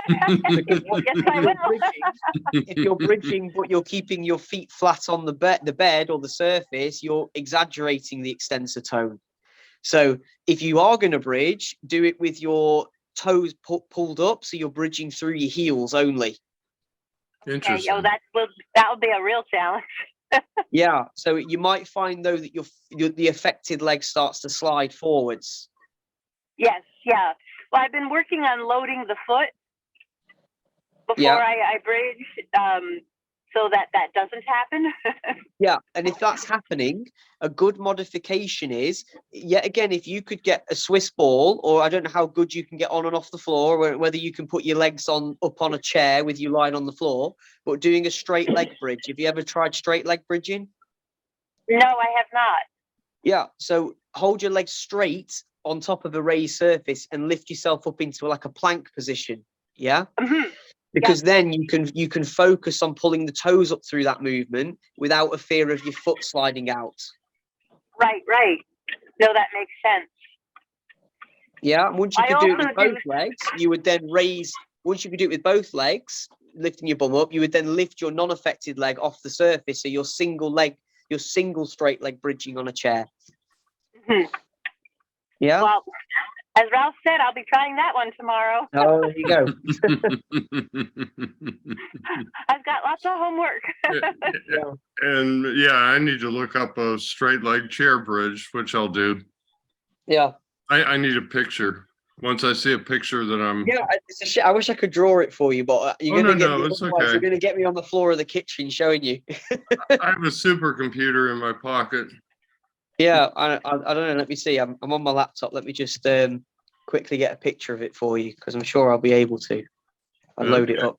Because Yes, I will. if you're bridging, but you're keeping your feet flat on the bed or the surface, you're exaggerating the extensor tone. So if you are going to bridge, do it with your toes pulled up, so you're bridging through your heels only. Okay. Interesting. Oh, that will be a real challenge. Yeah. So you might find though that the affected leg starts to slide forwards. Yes. Yeah. Well, I've been working on loading the foot before Yeah. I bridge, so that doesn't happen. Yeah, and if that's happening, a good modification is, yet again, if you could get a Swiss ball, or I don't know how good you can get on and off the floor, whether you can put your legs up on a chair with you lying on the floor, but doing a straight leg bridge. Have you ever tried straight leg bridging? No, I have not. Yeah, so hold your legs straight on top of a raised surface and lift yourself up into like a plank position. Yeah. Mhm. Because then you can focus on pulling the toes up through that movement without a fear of your foot sliding out. Right. No, that makes sense. Yeah, and once you I could do it also with both do- legs, you would then raise. Once you could do it with both legs, lifting your bum up, you would then lift your non-affected leg off the surface, so your single straight leg bridging on a chair. Mhm. Yeah. Well, as Ralph said, I'll be trying that one tomorrow. Oh, there you go. I've got lots of homework. Yeah. And yeah, I need to look up a straight leg chair bridge, which I'll do. Yeah. I need a picture. Once I see a picture that I'm. Yeah, it's a shit. I wish I could draw it for you, but you're gonna get me. It's Otherwise, okay. you're gonna get me on the floor of the kitchen showing you. I have a supercomputer in my pocket. Yeah, I don't know. Let me see. I'm on my laptop. Let me just quickly get a picture of it for you, because I'm sure I'll be able to. I'll load it up,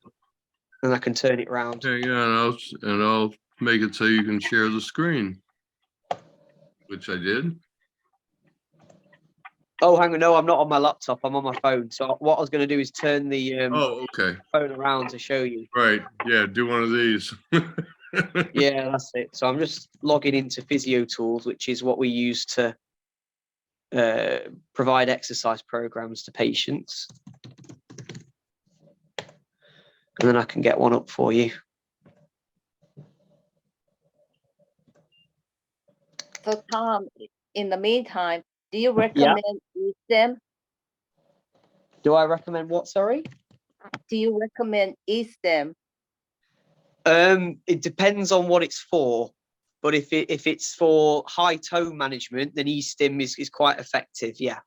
and I can turn it around. Hang on, and I'll make it so you can share the screen, which I did. Oh, hang on. No, I'm not on my laptop. I'm on my phone. So what I was going to do is turn the Oh, okay. phone around to show you. Right. Yeah, do one of these. Yeah, that's it. So I'm just logging into Physio Tools, which is what we use to provide exercise programs to patients. And then I can get one up for you. So Tom, in the meantime, do you recommend eStem? Do I recommend what? Sorry. Do you recommend eStem? It depends on what it's for, but if it's for high toe management, then eStim is quite effective. Yeah.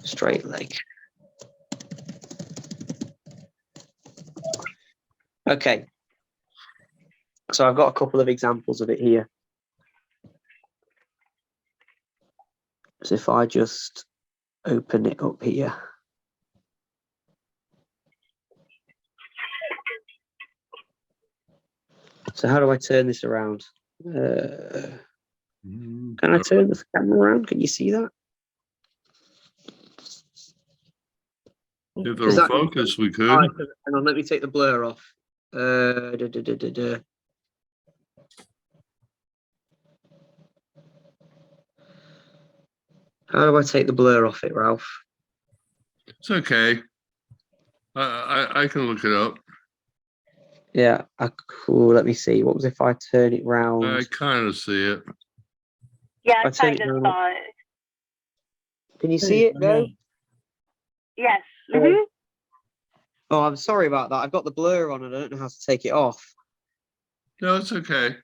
Straight leg. Okay. So I've got a couple of examples of it here. So if I just open it up here. So how do I turn this around? Can I turn the camera around? Can you see that? If it'll focus, we could. Hang on, let me take the blur off. How do I take the blur off it, Ralph? It's okay. I can look it up. Yeah, cool. Let me see. What was if I turn it round? I kind of see it. Yeah, I I turn kind it of round. saw it. Can you see it? No. Yes. Mhm. Oh, I'm sorry about that. I've got the blur on and I don't know how to take it off. No, it's okay.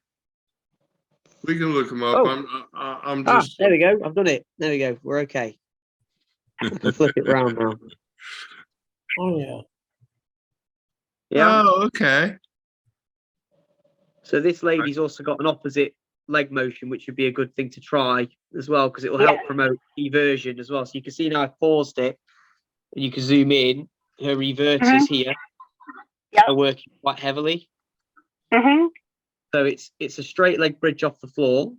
We can look them up. Oh. I'm just. There we go. I've done it. There we go. We're okay. I can flip it round now. Oh yeah. Yeah. Oh, okay. So this lady's also got an opposite leg motion, which would be a good thing to try as well, because it will help promote eversion as well. So you can see now I've paused it, and you can zoom in. Her reverters here are working quite heavily. Mhm. So it's a straight leg bridge off the floor.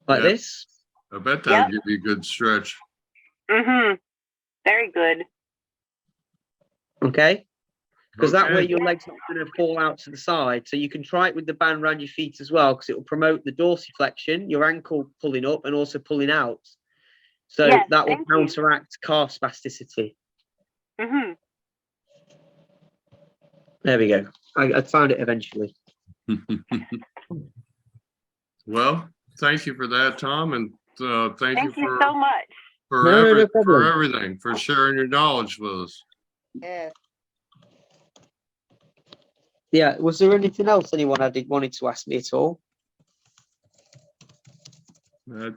Like this. I bet that'll give you a good because that way Okay. your leg's not going to fall out to the side. So you can try it with the band around your feet as well, because it will promote the dorsiflexion, your ankle pulling up and also pulling out. So Yes, that will thank you. counteract calf spasticity. Hmm. There we go. I found it eventually. Well, thank you for that, Tom, and thank you Thank you for so much. No problem. for everything, for sharing your knowledge with us. Yes. Yeah. Was there anything else anyone wanted to ask me at all? I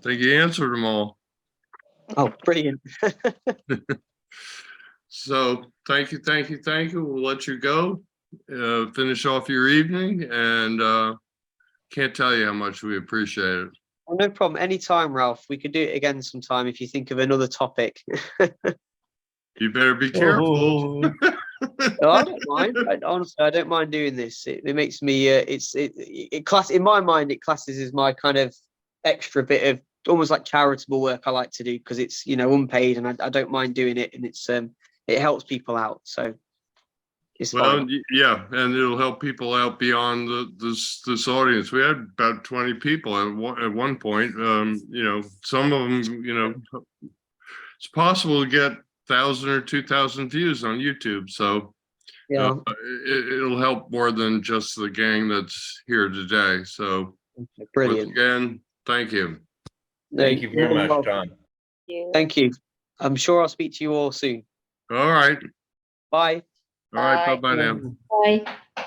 think you answered them all. Oh, brilliant. So thank you, thank you, thank you. We'll let you go, finish off your evening, and can't tell you how much we appreciate it. Well, no problem. Anytime, Ralph. We could do it again sometime if you think of another topic. You better be careful. Oh, No, I don't mind. Honestly, I don't mind doing this. It makes me. It class in my mind. It classes as my kind of extra bit of almost like charitable work I like to do, because it's unpaid and I don't mind doing it, and it helps people out. So it's Well, fine. yeah, and it'll help people out beyond this audience. We had about 20 people at one point. Some of them, it's possible to get 1,000 or 2,000 views on YouTube. So Yeah, it'll help more than just the gang that's here today. So once brilliant. again, thank you. No, Thank you very more than much, welcome. Tom. Thank you. I'm sure I'll speak to you all soon. All right. Bye. All right. Bye. Bye-bye now. Bye.